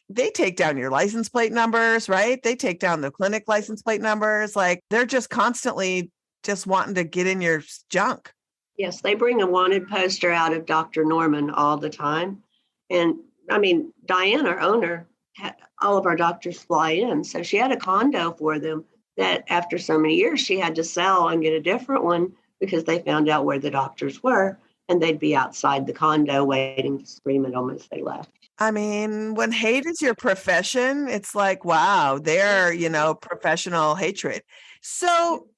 they take down your license plate numbers, right? They take down the clinic license plate numbers. Like they're just constantly just wanting to get in your junk. Yes, they bring a wanted poster out of Dr. Norman all the time. And I mean, Diane, our owner, had all of our doctors fly in. So she had a condo for them that after so many years, she had to sell and get a different one because they found out where the doctors were, and they'd be outside the condo waiting to scream at them as they left. I mean, when hate is your profession, it's like, wow, they're, you know, professional hatred. So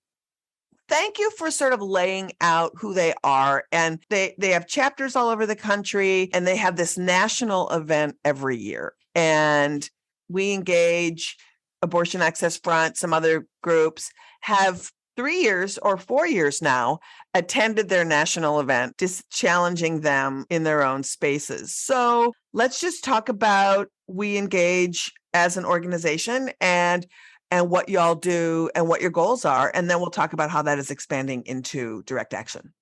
thank you for sort of laying out who they are. And they have chapters all over the country, and they have this national event every year. and We Engage, Abortion Access Front, some other groups have 3 years or 4 years now attended their national event, just challenging them in their own spaces. So let's just talk about We Engage as an organization and what y'all do and what your goals are. And then we'll talk about how that is expanding into direct action.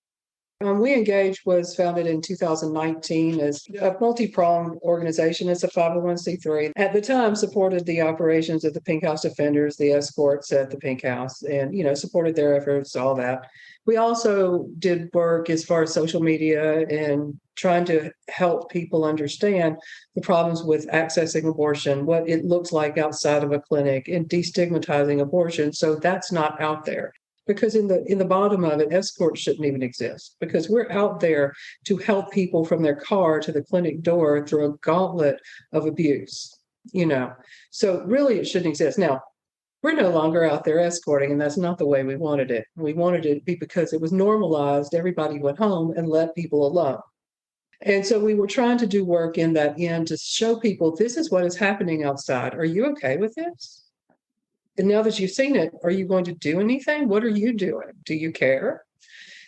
We Engage was founded in 2019 as a multi-pronged organization. It's a 501c3. At the time, supported the operations of the Pink House defenders, the escorts at the Pink House, and supported their efforts, all that. We also did work as far as social media and trying to help people understand the problems with accessing abortion, what it looks like outside of a clinic, and destigmatizing abortion. So that's not out there. Because in the bottom of it, escorts shouldn't even exist, because we're out there to help people from their car to the clinic door through a gauntlet of abuse, So really it shouldn't exist. Now, we're no longer out there escorting, and that's not the way we wanted it. We wanted it to be because it was normalized. Everybody went home and let people alone. And so we were trying to do work in that end to show people this is what is happening outside. Are you okay with this? And now that you've seen it, are you going to do anything? What are you doing? Do you care?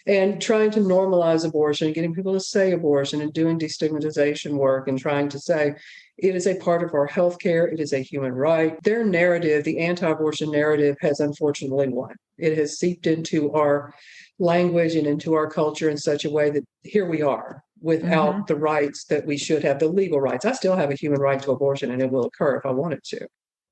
And trying to normalize abortion, getting people to say abortion and doing destigmatization work and trying to say it is a part of our healthcare. It is a human right. Their narrative, the anti-abortion narrative, has unfortunately won. It has seeped into our language and into our culture in such a way that here we are without the rights that we should have, the legal rights. I still have a human right to abortion, and it will occur if I wanted to.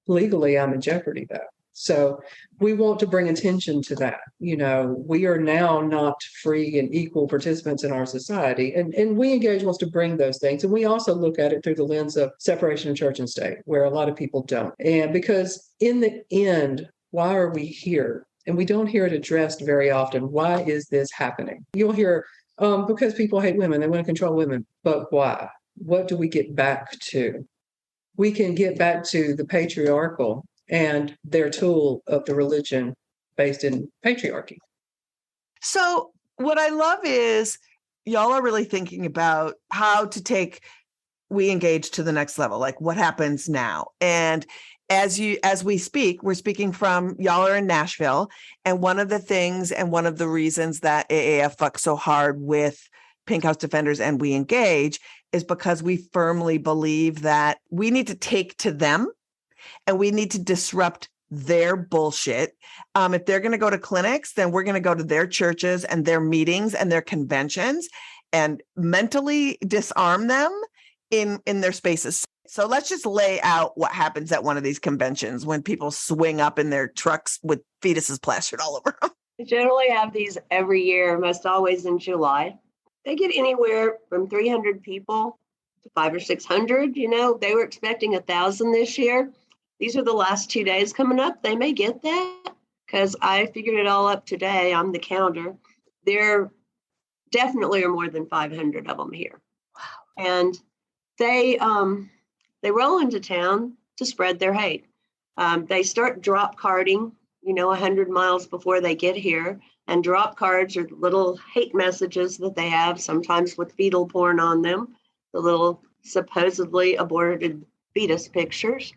Legally, I'm in jeopardy, though. So we want to bring attention to that. We are now not free and equal participants in our society. And We Engage wants to bring those things. And we also look at it through the lens of separation of church and state, where a lot of people don't. And because in the end, why are we here? And we don't hear it addressed very often. Why is this happening? You'll hear, because people hate women, they want to control women. But why? What do we get back to? We can get back to the patriarchal and their tool of the religion based in patriarchy. So what I love is y'all are really thinking about how to take We Engage to the next level, like what happens now. And as we speak, we're speaking from y'all are in Nashville. And one of the things and one of the reasons that AAF fucks so hard with Pink House Defenders and We Engage is because we firmly believe that we need to take to them and we need to disrupt their bullshit. If they're going to go to clinics, then we're going to go to their churches and their meetings and their conventions and mentally disarm them in their spaces. So let's just lay out what happens at one of these conventions when people swing up in their trucks with fetuses plastered all over them. We generally have these every year, most always in July. They get anywhere from 300 people to 500 or 600. They were expecting 1,000 this year. These are the last 2 days coming up. They may get that because I figured it all up today on the counter. There definitely are more than 500 of them here. Wow. And they roll into town to spread their hate. They start drop carding, 100 miles before they get here. And drop cards are little hate messages that they have, sometimes with fetal porn on them, the little supposedly aborted fetus pictures.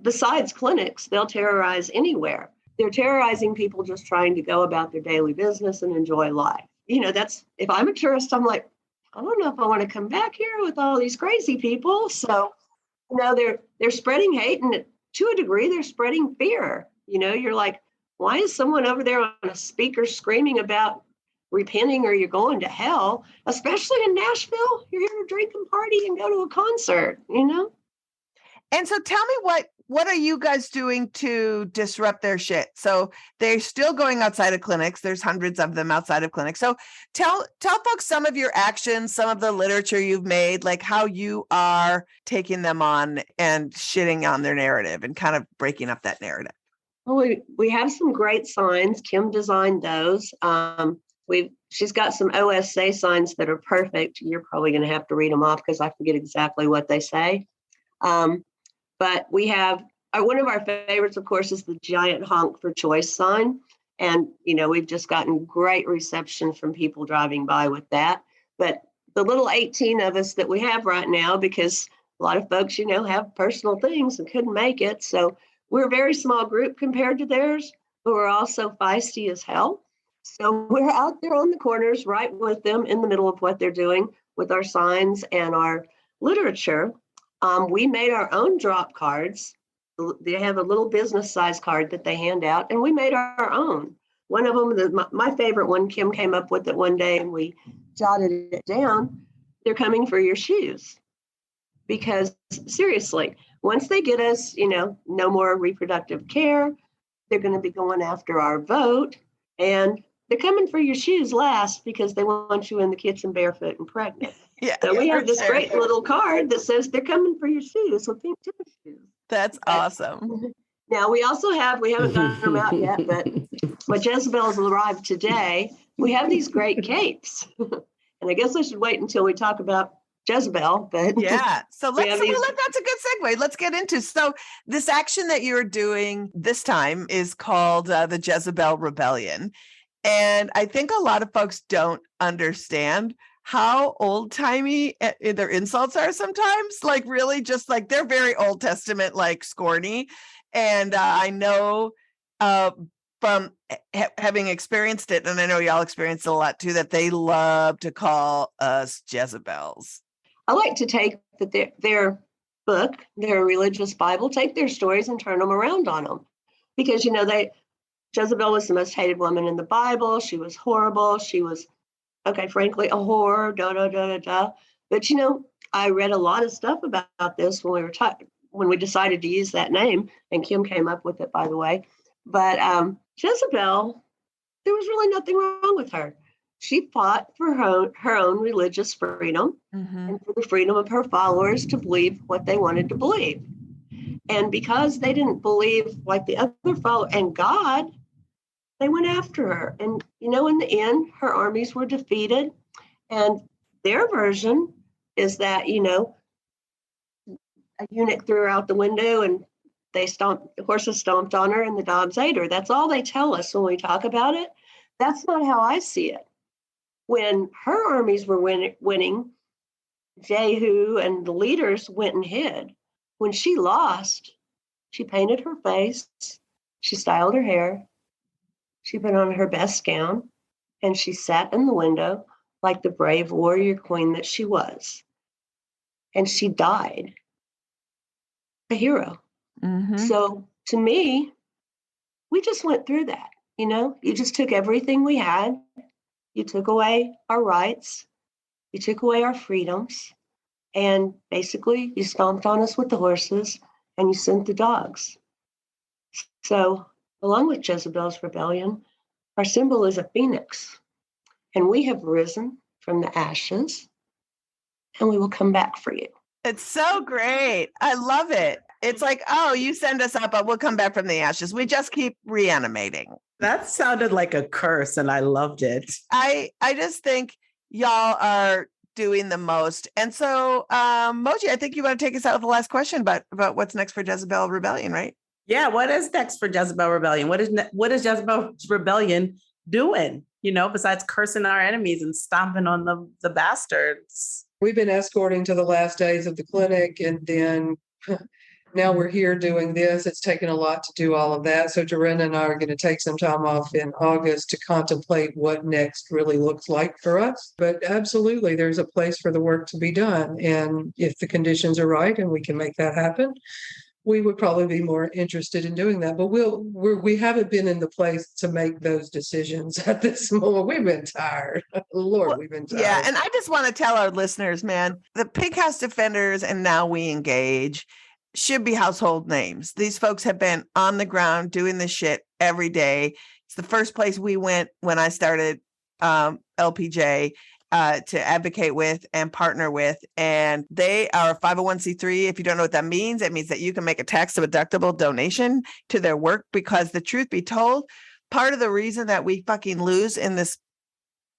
Besides clinics, they'll terrorize anywhere. They're terrorizing people just trying to go about their daily business and enjoy life. That's, if I'm a tourist, I'm like, I don't know if I want to come back here with all these crazy people. So, they're spreading hate, and to a degree, they're spreading fear. You're like, why is someone over there on a speaker screaming about repenting or you're going to hell, especially in Nashville? You're here to drink and party and go to a concert, And so tell me what are you guys doing to disrupt their shit? So they're still going outside of clinics. There's hundreds of them outside of clinics. So tell folks some of your actions, some of the literature you've made, like how you are taking them on and shitting on their narrative and kind of breaking up that narrative. Well, we have some great signs. Kim designed those. She's got some OSA signs that are perfect. You're probably going to have to read them off because I forget exactly what they say. But we have one of our favorites, of course, is the giant honk for choice sign. And, we've just gotten great reception from people driving by with that. But the little 18 of us that we have right now, because A lot of folks, have personal things and couldn't make it. So we're a very small group compared to theirs, but we're also feisty as hell. So we're out there on the corners right with them in the middle of what they're doing with our signs and our literature. We made our own drop cards. They have a little business size card that they hand out, and we made our own. One of them, my favorite one, Kim came up with it one day and we jotted it down. They're coming for your shoes. Because seriously, once they get us, no more reproductive care, they're going to be going after our vote, and they're coming for your shoes last because they want you in the kitchen barefoot and pregnant. Yeah. So we have this great little card that says they're coming for your shoes with pink tennis shoes. That's awesome. Now we haven't gotten them out yet, but when Jezebel's arrived today, we have these great capes. And I guess I should wait until we talk about Jezebel, but yeah. So that's a good segue. Let's get into. So this action that you're doing this time is called the Jezebel Rebellion. And I think a lot of folks don't understand how old-timey their insults are sometimes, like really just like they're very Old Testament, like scorny. And I know from having experienced it, and I know y'all experienced it a lot too, that they love to call us Jezebels. I like to take their book, their religious Bible, take their stories and turn them around on them. Because, Jezebel was the most hated woman in the Bible. She was horrible. She was, frankly, a whore, But, I read a lot of stuff about this when we decided to use that name. And Kim came up with it, by the way. But Jezebel, there was really nothing wrong with her. She fought for her own religious freedom and for the freedom of her followers to believe what they wanted to believe. And because they didn't believe like the other followers and God, they went after her. And, in the end, her armies were defeated. And their version is that, a eunuch threw her out the window and the horses stomped on her and the dogs ate her. That's all they tell us when we talk about it. That's not how I see it. When her armies were winning, Jehu and the leaders went and hid. When she lost, she painted her face, she styled her hair, she put on her best gown, and she sat in the window like the brave warrior queen that she was. And she died a hero. So to me, we just went through that. You just took everything we had. You took away our rights, you took away our freedoms, and basically you stomped on us with the horses and you sent the dogs. So along with Jezebel's rebellion, our symbol is a phoenix, and we have risen from the ashes, and we will come back for you. It's so great. I love it. It's like, oh, you send us up, but we'll come back from the ashes. We just keep reanimating. That sounded like a curse, and I loved it. I just think y'all are doing the most. And so, Moji, I think you want to take us out with the last question about what's next for Jezebel Rebellion, right? Yeah, what is next for Jezebel Rebellion? What is Jezebel Rebellion doing, besides cursing our enemies and stomping on the bastards? We've been escorting to the last days of the clinic, and then now we're here doing this. It's taken a lot to do all of that. So Derenda and I are going to take some time off in August to contemplate what next really looks like for us. But absolutely, there's a place for the work to be done. And if the conditions are right and we can make that happen, we would probably be more interested in doing that. But we haven't been in the place to make those decisions at this moment. We've been tired. Lord, we've been tired. Yeah, and I just want to tell our listeners, man, the Pink House Defenders and Now We Engage should be household names. These folks have been on the ground doing this shit every day. It's the first place we went when I started LPJ to advocate with and partner with. And they are a 501c3. If you don't know what that means, it means that you can make a tax-deductible donation to their work, because the truth be told, part of the reason that we fucking lose in this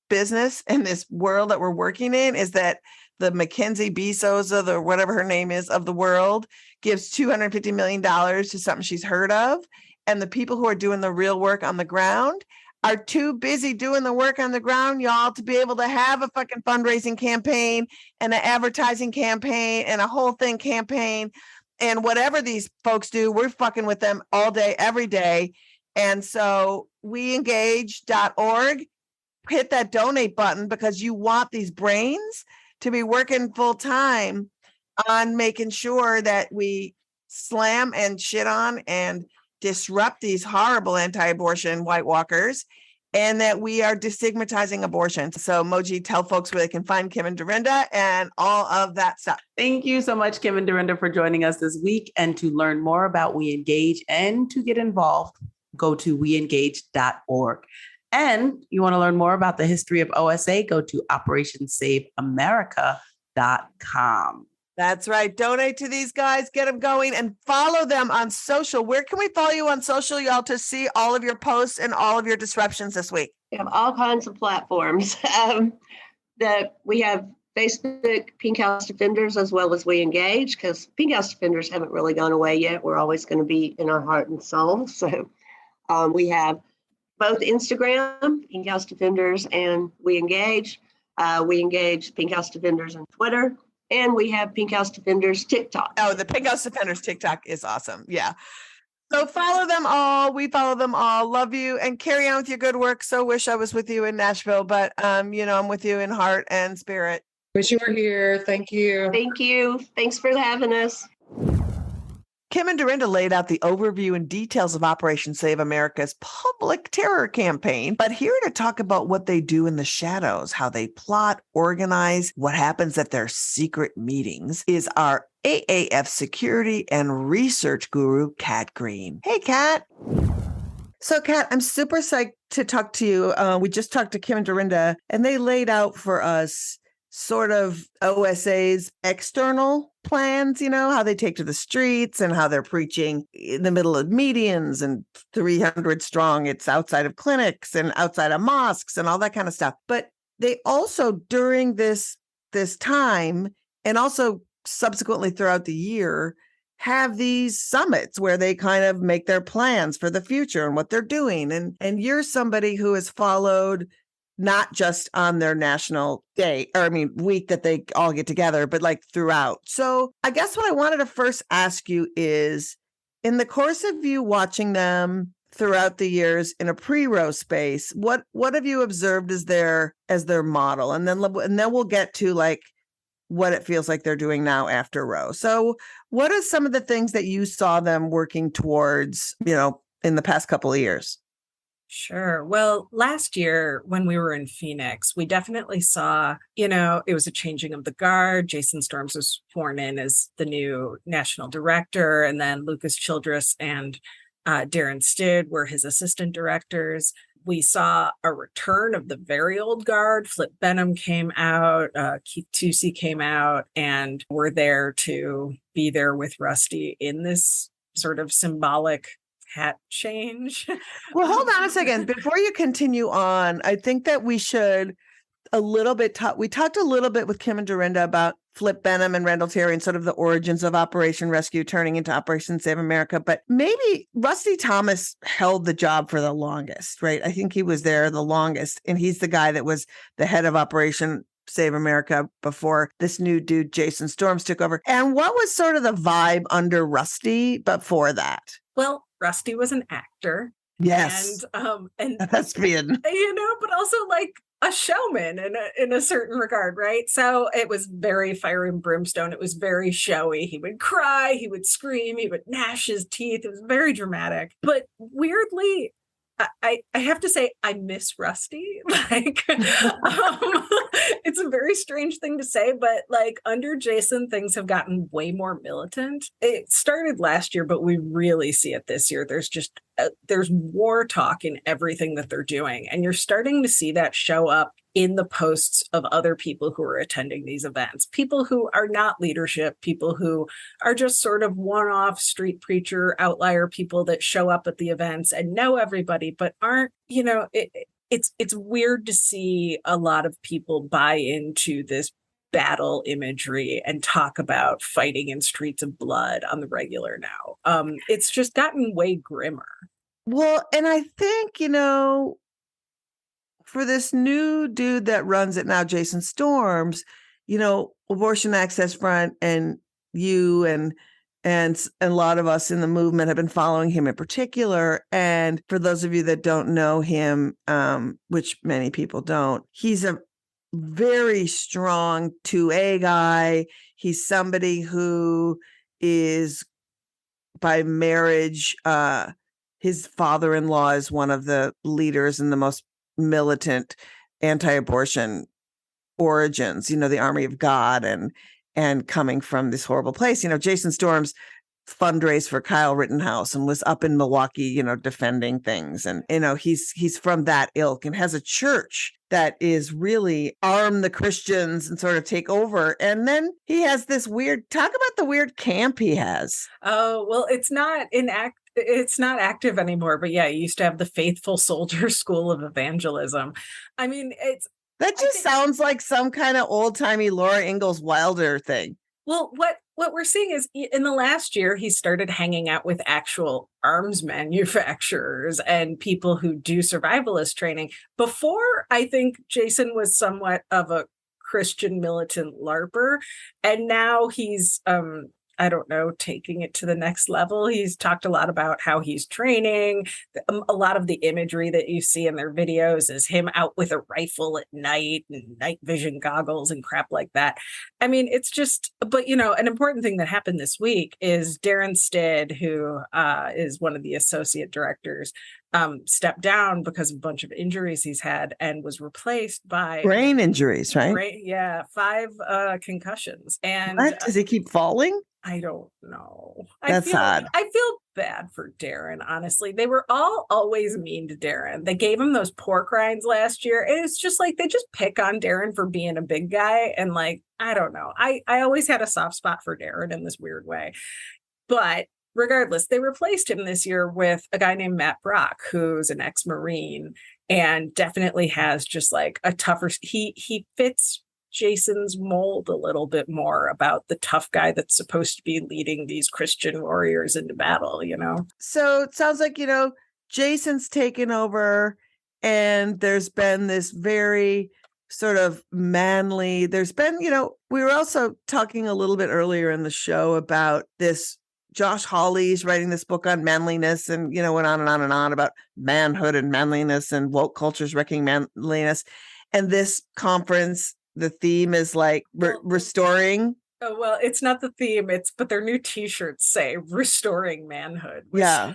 business, in this world that we're working in, is that the Mackenzie Bezos, or whatever her name is, of the world gives $250 million to something she's heard of. And the people who are doing the real work on the ground are too busy doing the work on the ground, y'all, to be able to have a fucking fundraising campaign and an advertising campaign and a whole thing campaign. And whatever these folks do, we're fucking with them all day, every day. And so weengage.org, hit that donate button because you want these brains to be working full time on making sure that we slam and shit on and disrupt these horrible anti-abortion White Walkers, and that we are destigmatizing abortion. So Moji, tell folks where they can find Kim and Derenda and all of that stuff. Thank you so much, Kim and Derenda, for joining us this week. And to learn more about We Engage and to get involved, go to weengage.org. And you want to learn more about the history of OSA, go to operationsaveamerica.com. That's right. Donate to these guys, get them going, and follow them on social. Where can we follow you on social, y'all, to see all of your posts and all of your disruptions this week? We have all kinds of platforms. We have Facebook, Pink House Defenders, as well as We Engage, because Pink House Defenders haven't really gone away yet. We're always going to be in our heart and soul. So we have both Instagram, Pink House Defenders, and We Engage. We Engage, Pink House Defenders on Twitter. And we have Pink House Defenders TikTok. Oh, the Pink House Defenders TikTok is awesome. Yeah. So follow them all. We follow them all. Love you and carry on with your good work. So wish I was with you in Nashville, but I'm with you in heart and spirit. Wish you were here. Thank you. Thank you. Thanks for having us. Kim and Derenda laid out the overview and details of Operation Save America's public terror campaign, but here to talk about what they do in the shadows, how they plot, organize, what happens at their secret meetings, is our AAF security and research guru, Kat Green. Hey, Kat. So, Kat, I'm super psyched to talk to you. We just talked to Kim and Derenda, and they laid out for us sort of OSA's external plans, how they take to the streets and how they're preaching in the middle of medians and 300 strong. It's outside of clinics and outside of mosques and all that kind of stuff. But they also, during this time, and also subsequently throughout the year, have these summits where they kind of make their plans for the future and what they're doing. And you're somebody who has followed not just on their national day, week that they all get together, but like throughout. So I guess what I wanted to first ask you is, in the course of you watching them throughout the years in a pre-Roe space, what have you observed as their model? And then we'll get to like what it feels like they're doing now after Roe. So what are some of the things that you saw them working towards, in the past couple of years? Sure. Well, last year when we were in Phoenix, we definitely saw, it was a changing of the guard. Jason Storms was sworn in as the new national director, and then Lucas Childress and Darren Stidd were his assistant directors. We saw a return of the very old guard. Flip Benham came out, Keith Tusey came out, and were there to be there with Rusty in this sort of symbolic hat change. Well, hold on a second. Before you continue on, I think that we should we talked a little bit with Kim and Derenda about Flip Benham and Randall Terry and sort of the origins of Operation Rescue turning into Operation Save America. But maybe Rusty Thomas held the job for the longest, right? I think he was there the longest. And he's the guy that was the head of Operation Save America before this new dude, Jason Storms, took over. And what was sort of the vibe under Rusty before that? Well, Rusty was an actor. Yes. And thespian. But also like a showman in a certain regard, right? So it was very fire and brimstone. It was very showy. He would cry, he would scream, he would gnash his teeth. It was very dramatic. But weirdly, I have to say, I miss Rusty. It's a very strange thing to say, but like under Jason, things have gotten way more militant. It started last year, but we really see it this year. There's just, there's war talk in everything that they're doing. And you're starting to see that show up in the posts of other people who are attending these events, people who are not leadership, people who are just sort of one-off street preacher outlier people that show up at the events and know everybody, but aren't, it's weird to see a lot of people buy into this battle imagery and talk about fighting in streets of blood on the regular now. It's just gotten way grimmer. Well, and I think, for this new dude that runs it now, Jason Storms, Abortion Access Front and you and a lot of us in the movement have been following him in particular. And for those of you that don't know him, which many people don't, he's a very strong 2A guy. He's somebody who is by marriage, his father-in-law is one of the leaders and the most militant anti-abortion origins, the Army of God and coming from this horrible place. Jason Storms fundraised for Kyle Rittenhouse and was up in Milwaukee, defending things. And, he's from that ilk and has a church that is really arm the Christians and sort of take over. And then he has this talk about the weird camp he has. Oh, well, it's not active anymore, but yeah, he used to have the Faithful Soldier School of Evangelism. I mean, that just sounds like some kind of old-timey Laura Ingalls Wilder thing. Well, what we're seeing is in the last year, he started hanging out with actual arms manufacturers and people who do survivalist training. Before, I think Jason was somewhat of a Christian militant LARPer, and now he's taking it to the next level. He's talked a lot about how he's training. A lot of the imagery that you see in their videos is him out with a rifle at night and night vision goggles and crap like that. I mean, it's just, but an important thing that happened this week is Darren Stead, who is one of the associate directors, stepped down because of a bunch of injuries he's had and was replaced by brain injuries, right? 5 concussions. And what? Does he keep falling? I don't know. That's odd. I feel bad for Darren, honestly. They were all always mean to Darren. They gave him those pork rinds last year. And it's just like they just pick on Darren for being a big guy. And I don't know. I always had a soft spot for Darren in this weird way. But regardless, they replaced him this year with a guy named Matt Brock, who's an ex-Marine and definitely has just a tougher, he fits Jason's mold a little bit more about the tough guy that's supposed to be leading these Christian warriors into battle, So it sounds like, Jason's taken over and there's been this very sort of manly, there's been, we were also talking a little bit earlier in the show about this. Josh Hawley's writing this book on manliness and, went on and on and on about manhood and manliness and woke cultures wrecking manliness. And this conference, the theme is restoring. Oh, well, it's not the theme. But their new t-shirts say restoring manhood. Yeah.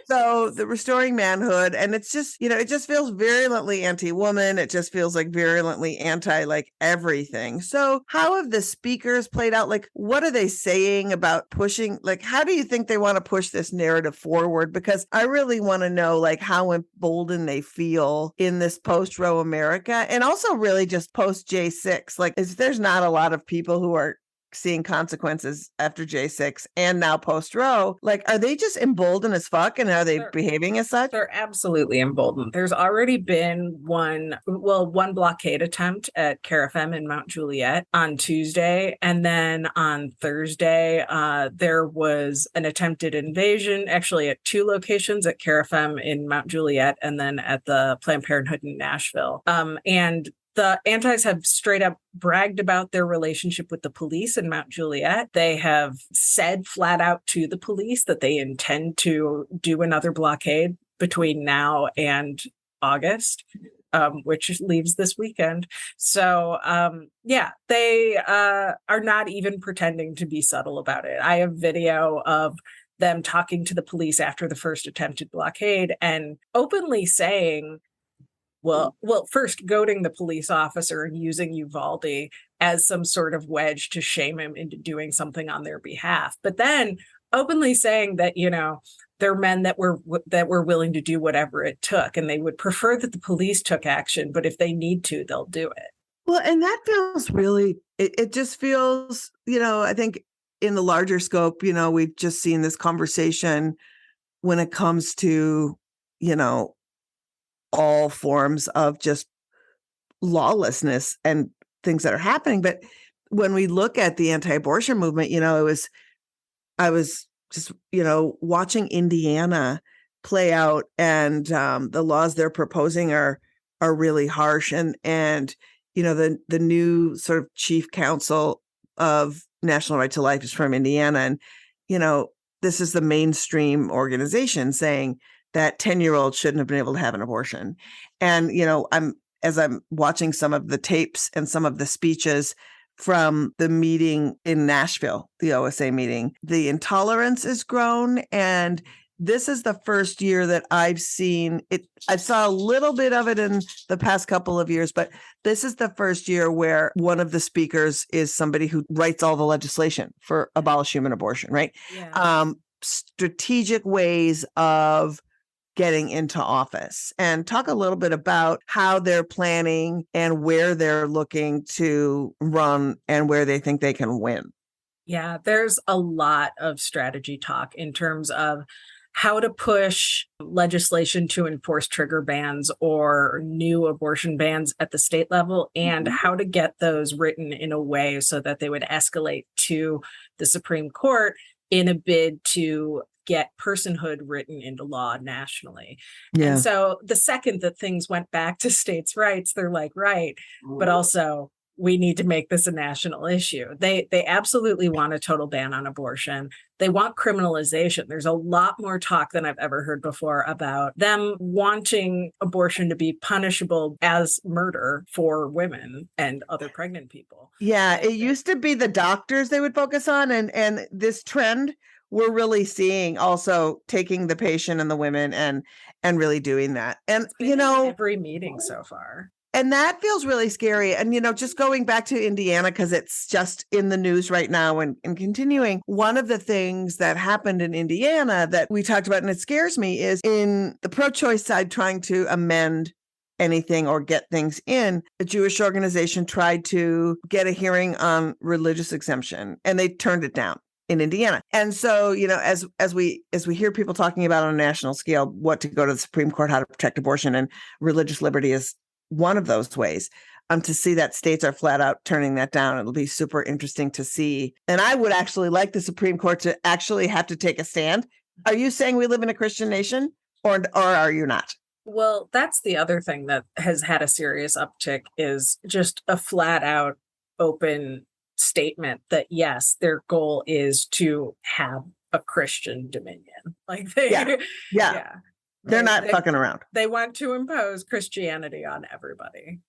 So the restoring manhood. And it's just, it just feels virulently anti-woman. It just feels virulently anti everything. So how have the speakers played out? What are they saying about pushing? How do you think they want to push this narrative forward? Because I really want to know how emboldened they feel in this post-Roe America and also really just post-J6. If there's not a lot of people who are seeing consequences after J6 and now post-Roe, are they just emboldened as fuck and are they behaving as such? They're absolutely emboldened. There's already been one blockade attempt at Care FM in Mount Juliet on Tuesday. And then on Thursday, there was an attempted invasion, actually at 2 locations, at Care FM in Mount Juliet and then at the Planned Parenthood in Nashville. And the antis have straight up bragged about their relationship with the police in Mount Juliet. They have said flat out to the police that they intend to do another blockade between now and August, which leaves this weekend. So, they are not even pretending to be subtle about it. I have video of them talking to the police after the first attempted blockade and openly saying, well, first goading the police officer and using Uvalde as some sort of wedge to shame him into doing something on their behalf. But then openly saying that, they're men that were willing to do whatever it took. And they would prefer that the police took action. But if they need to, they'll do it. Well, and that feels really, it just feels, I think in the larger scope, we've just seen this conversation when it comes to, all forms of just lawlessness and things that are happening. But when we look at the anti-abortion movement, I was just, watching Indiana play out and the laws they're proposing are are really harsh. And the new sort of chief counsel of National Right to Life is from Indiana. And, this is the mainstream organization saying that 10-year-olds shouldn't have been able to have an abortion. And, as I'm watching some of the tapes and some of the speeches from the meeting in Nashville, the OSA meeting, the intolerance is grown. And this is the first year that I've seen it. I saw a little bit of it in the past couple of years, but this is the first year where one of the speakers is somebody who writes all the legislation for abolish human abortion, right? Yeah. Strategic ways of getting into office, and talk a little bit about how they're planning and where they're looking to run and where they think they can win. Yeah, there's a lot of strategy talk in terms of how to push legislation to enforce trigger bans or new abortion bans at the state level, and how to get those written in a way so that they would escalate to the Supreme Court in a bid to get personhood written into law nationally. Yeah. And so the second that things went back to states' rights, they're like, right, but also we need to make this a national issue. They absolutely want a total ban on abortion. They want criminalization. There's a lot more talk than I've ever heard before about them wanting abortion to be punishable as murder for women and other pregnant people. Yeah, it used to be the doctors they would focus on, and this trend we're really seeing also taking the patient and the women and really doing that. And every meeting so far. And that feels really scary. And, just going back to Indiana, because it's just in the news right now and continuing, one of the things that happened in Indiana that we talked about, and it scares me, is in the pro-choice side trying to amend anything or get things in, a Jewish organization tried to get a hearing on religious exemption, and they turned it down in Indiana. And so, as we hear people talking about on a national scale, what to go to the Supreme Court, how to protect abortion, and religious liberty is one of those ways, to see that states are flat out turning that down. It'll be super interesting to see. And I would actually like the Supreme Court to actually have to take a stand. Are you saying we live in a Christian nation, or are you not? Well, that's the other thing that has had a serious uptick, is just a flat out open statement that yes, their goal is to have a Christian dominion. Like yeah. They're not fucking around. They want to impose Christianity on everybody.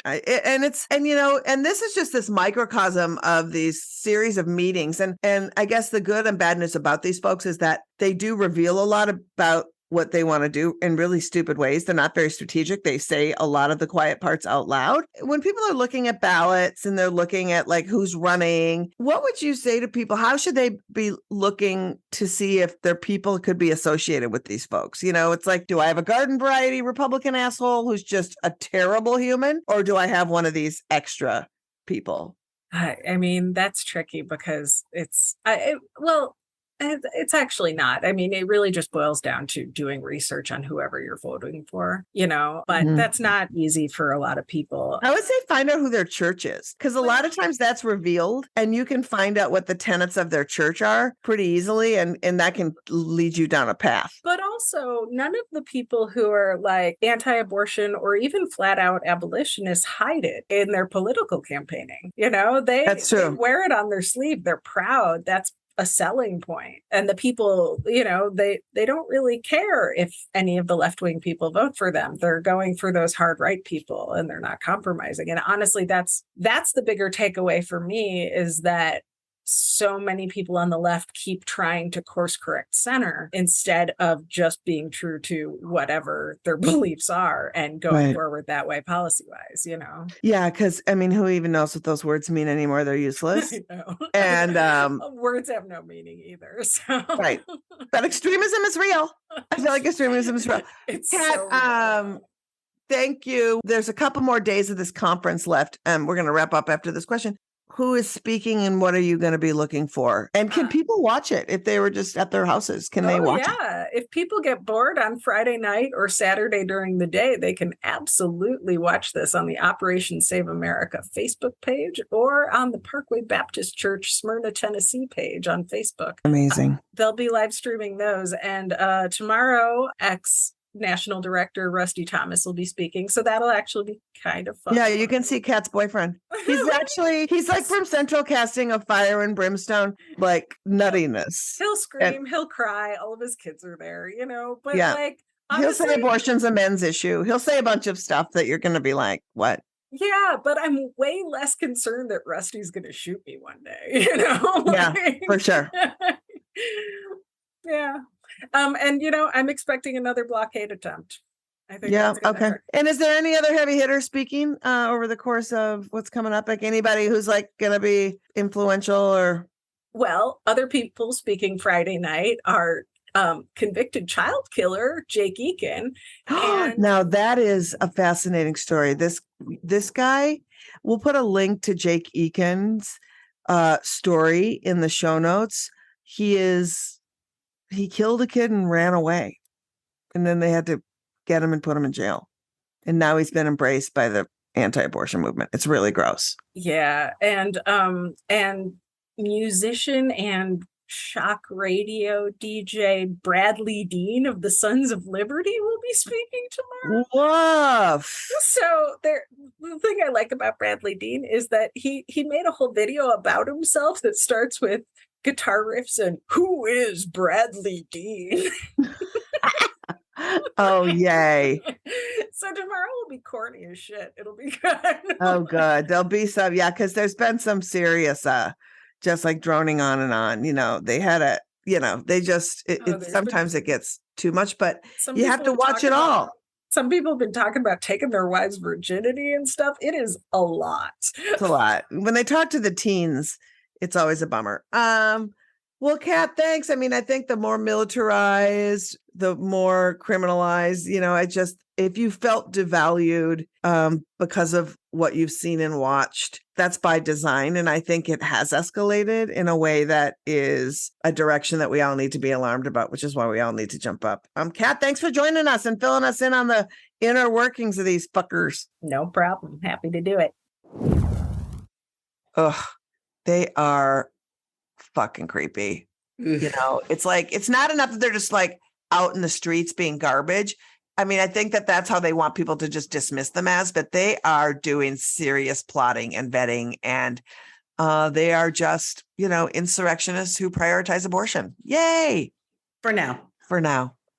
And this is just this microcosm of these series of meetings. And I guess the good and bad news about these folks is that they do reveal a lot about what they want to do in really stupid ways. They're not very strategic. They say a lot of the quiet parts out loud. When people are looking at ballots and they're looking at like who's running, what would you say to people? How should they be looking to see if their people could be associated with these folks? It's like, do I have a garden variety Republican asshole who's just a terrible human? Or do I have one of these extra people? I mean, that's tricky because it's actually not. I mean, it really just boils down to doing research on whoever you're voting for, but that's not easy for a lot of people. I would say find out who their church is, because a lot of times that's revealed and you can find out what the tenets of their church are pretty easily. And that can lead you down a path. But also, none of the people who are like anti-abortion or even flat out abolitionists hide it in their political campaigning. That's true. They wear it on their sleeve. They're proud. That's a selling point. And the people, they don't really care if any of the left-wing people vote for them. They're going for those hard right people and they're not compromising. And honestly, that's the bigger takeaway for me, is that so many people on the left keep trying to course correct center instead of just being true to whatever their beliefs are and going forward that way policy wise, Yeah, because who even knows what those words mean anymore? They're useless. I know. And words have no meaning either. So. Right. But extremism is real. I feel like extremism is real. It's Kat, so real. Thank you. There's a couple more days of this conference left, and we're going to wrap up after this question. Who is speaking and what are you going to be looking for? And can people watch it if they were just at their houses? Can they watch it? Yeah. If people get bored on Friday night or Saturday during the day, they can absolutely watch this on the Operation Save America Facebook page or on the Parkway Baptist Church, Smyrna, Tennessee page on Facebook. Amazing. They'll be live streaming those. And tomorrow, national director Rusty Thomas will be speaking. So that'll actually be kind of fun. Yeah, you can see Kat's boyfriend. He's like from Central Casting of Fire and Brimstone, like nuttiness. He'll scream, he'll cry. All of his kids are there, but Yeah. like, He'll honestly, say abortion's a men's issue. He'll say a bunch of stuff that you're going to be like, what? yeah, but I'm way less concerned that Rusty's going to shoot me one day, Yeah, for sure. Yeah. And I'm expecting another blockade attempt. I think. Yeah. that's gonna Okay. hurt. And is there any other heavy hitters speaking over the course of what's coming up? Like anybody who's like going to be influential or? Well, other people speaking Friday night are convicted child killer Jake Eakin. And Now that is a fascinating story. This guy, we'll put a link to Jake Eakin's story in the show notes. He killed a kid and ran away, and then they had to get him and put him in jail. And now he's been embraced by the anti-abortion movement. It's really gross. yeah, and musician and shock radio DJ Bradley Dean of the Sons of Liberty will be speaking tomorrow. Woof. So the thing I like about Bradley Dean is that he made a whole video about himself that starts with guitar riffs and "Who is Bradley Dean?" Oh, yay. So tomorrow will be corny as shit. It'll be good. Oh, good. There'll be some, because there's been some serious, just like droning on and on. They had they just, sometimes it gets too much, but you have to watch it all. Some people have been talking about taking their wives' virginity and stuff. It is a lot. It's a lot. When they talk to the teens, it's always a bummer. Well, Kat, thanks. I mean, I think the more militarized, the more criminalized, if you felt devalued because of what you've seen and watched, that's by design. And I think it has escalated in a way that is a direction that we all need to be alarmed about, which is why we all need to jump up. Kat, thanks for joining us and filling us in on the inner workings of these fuckers. No problem. Happy to do it. Ugh, they are fucking creepy. It's like, it's not enough that they're just like out in the streets being garbage. I mean, I think that that's how they want people to just dismiss them as, but they are doing serious plotting and vetting, and they are just, insurrectionists who prioritize abortion. Yay. For now.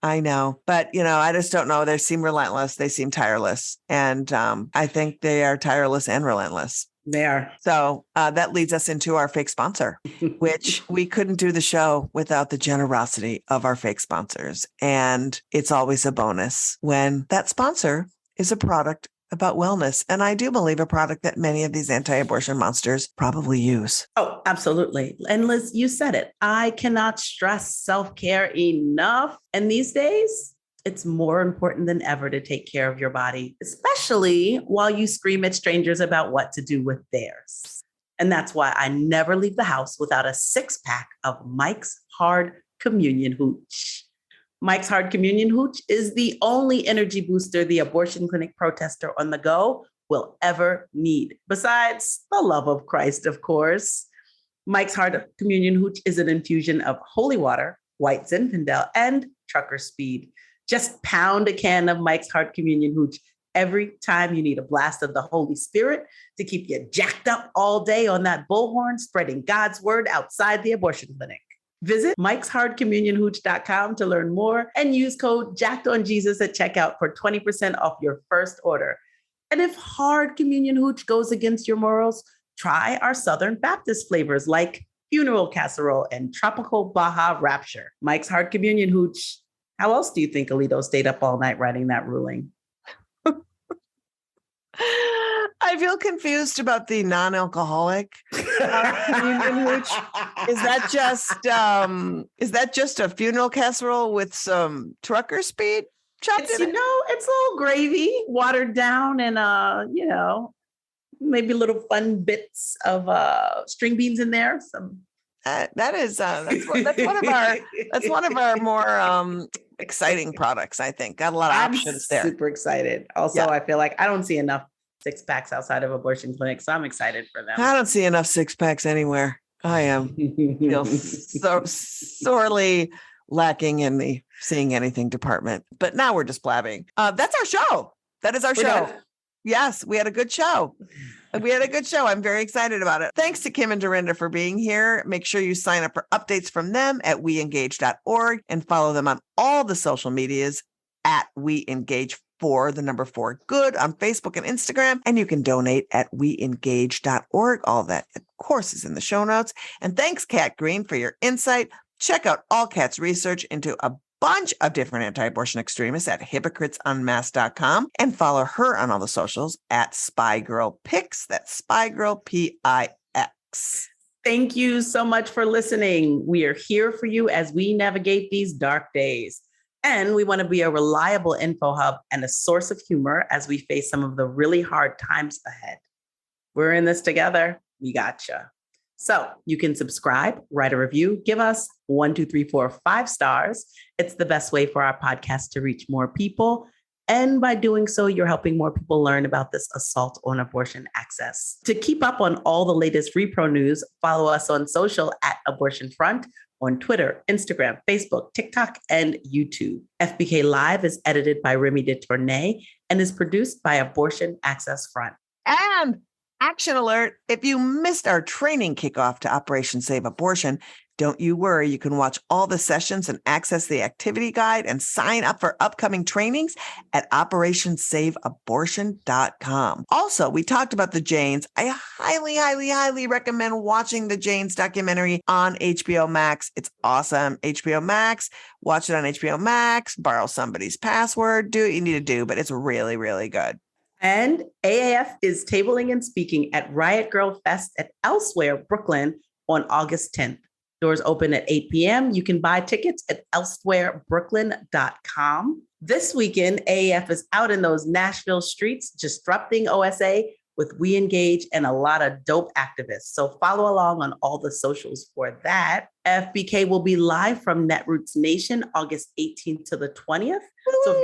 I know. But, I just don't know. They seem relentless. They seem tireless. And I think they are tireless and relentless. They are. So that leads us into our fake sponsor, which we couldn't do the show without the generosity of our fake sponsors. And it's always a bonus when that sponsor is a product about wellness. And I do believe a product that many of these anti-abortion monsters probably use. Oh, absolutely. And Liz, you said it. I cannot stress self-care enough. And these days, it's more important than ever to take care of your body, especially while you scream at strangers about what to do with theirs. And that's why I never leave the house without a 6-pack of Mike's Hard Communion Hooch. Mike's Hard Communion Hooch is the only energy booster the abortion clinic protester on the go will ever need, besides the love of Christ, of course. Mike's Hard Communion Hooch is an infusion of holy water, white Zinfandel, and trucker speed. Just pound a can of Mike's Hard Communion Hooch every time you need a blast of the Holy Spirit to keep you jacked up all day on that bullhorn, spreading God's word outside the abortion clinic. Visit mikeshardcommunionhooch.com to learn more and use code JackedOnJesus at checkout for 20% off your first order. And if Hard Communion Hooch goes against your morals, try our Southern Baptist flavors like Funeral Casserole and Tropical Baja Rapture. Mike's Hard Communion Hooch. How else do you think Alito stayed up all night writing that ruling? I feel confused about the non-alcoholic communion hooch. Is that just a funeral casserole with some trucker speed chopped in it? It's a little gravy, watered down, and maybe little fun bits of string beans in there. That's one of our more exciting products, I think. Got a lot of options there. Super excited. Also, I feel like I don't see enough 6-packs outside of abortion clinics, so I'm excited for them. I don't see enough 6-packs anywhere. I feel so sorely lacking in the seeing anything department. But now we're just blabbing. That's our show. That is our show. Yes, we had a good show. I'm very excited about it. Thanks to Kim and Derenda for being here. Make sure you sign up for updates from them at weengage.org and follow them on all the social medias at weengage4good on Facebook and Instagram. And you can donate at weengage.org. All that, of course, is in the show notes. And thanks, Kat Green, for your insight. Check out all Kat's research into a bunch of different anti-abortion extremists at hypocritesunmasked.com and follow her on all the socials at SpyGirlPix. That's SpyGirlPix. Thank you so much for listening. We are here for you as we navigate these dark days. And we want to be a reliable info hub and a source of humor as we face some of the really hard times ahead. We're in this together. We gotcha. So you can subscribe, write a review, give us 1, 2, 3, 4, 5 stars. It's the best way for our podcast to reach more people. And by doing so, you're helping more people learn about this assault on abortion access. To keep up on all the latest repro news, follow us on social at Abortion Front on Twitter, Instagram, Facebook, TikTok, and YouTube. FBK Live is edited by Remy de Tournay and is produced by Abortion Access Front. And action alert, if you missed our training kickoff to Operation Save Abortion, don't you worry. You can watch all the sessions and access the activity guide and sign up for upcoming trainings at operationsaveabortion.com. Also, we talked about the Janes. I highly recommend watching the Janes documentary on HBO Max. It's awesome. HBO Max, watch it on HBO Max, borrow somebody's password, do what you need to do, but it's really, really good. And AAF is tabling and speaking at Riot Girl Fest at Elsewhere, Brooklyn on August 10th. Doors open at 8 p.m. You can buy tickets at elsewherebrooklyn.com. This weekend, AAF is out in those Nashville streets, disrupting OSA with We Engage and a lot of dope activists. So follow along on all the socials for that. FBK will be live from Netroots Nation August 18th to the 20th. So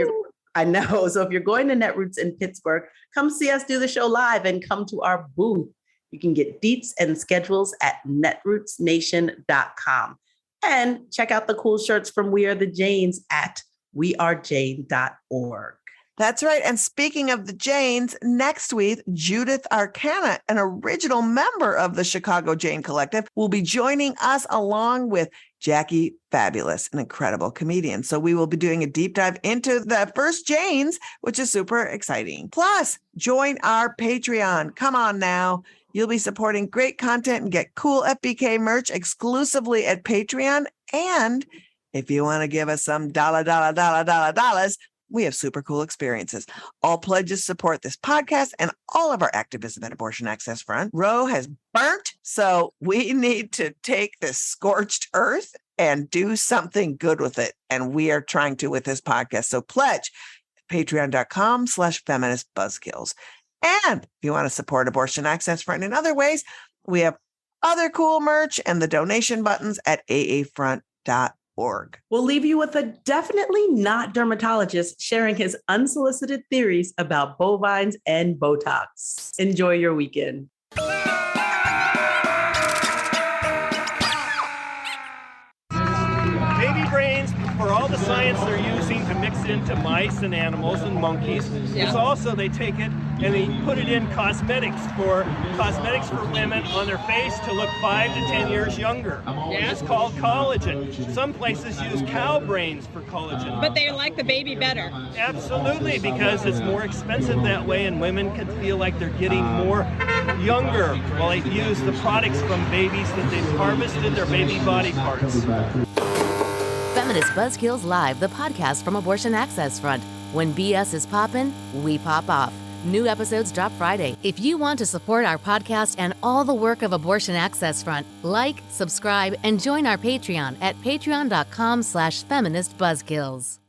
if you're going to Netroots in Pittsburgh, come see us do the show live and come to our booth. You can get deets and schedules at netrootsnation.com. And check out the cool shirts from We Are the Janes at wearejane.org. That's right. And speaking of the Janes, next week, Judith Arcana, an original member of the Chicago Jane Collective, will be joining us along with Jackie Fabulous, an incredible comedian. So we will be doing a deep dive into the first Janes, which is super exciting. Plus, join our Patreon. Come on now. You'll be supporting great content and get cool FBK merch exclusively at Patreon. And if you want to give us some dollars, we have super cool experiences. All pledges support this podcast and all of our activism at Abortion Access Front. Roe has burnt, so we need to take this scorched earth and do something good with it. And we are trying to with this podcast. So pledge patreon.com/Feminist Buzzkills. And if you want to support Abortion Access Front in other ways, we have other cool merch and the donation buttons at aafront.org. We'll leave you with a definitely not dermatologist sharing his unsolicited theories about bovines and Botox. Enjoy your weekend. Baby brains, for all the science they're using to mix it into mice and animals and monkeys, it's also they take it and they put it in cosmetics for women on their face to look 5 to 10 years younger. It's called collagen. Some places use cow brains for collagen. But they like the baby better. Absolutely, because it's more expensive that way and women can feel like they're getting more younger while they use the products from babies that they've harvested their baby body parts. Feminist Buzzkills Live, the podcast from Abortion Access Front. When BS is poppin', we pop off. New episodes drop Friday. If you want to support our podcast and all the work of Abortion Access Front, like, subscribe, and join our Patreon at patreon.com/Feminist Buzzkills.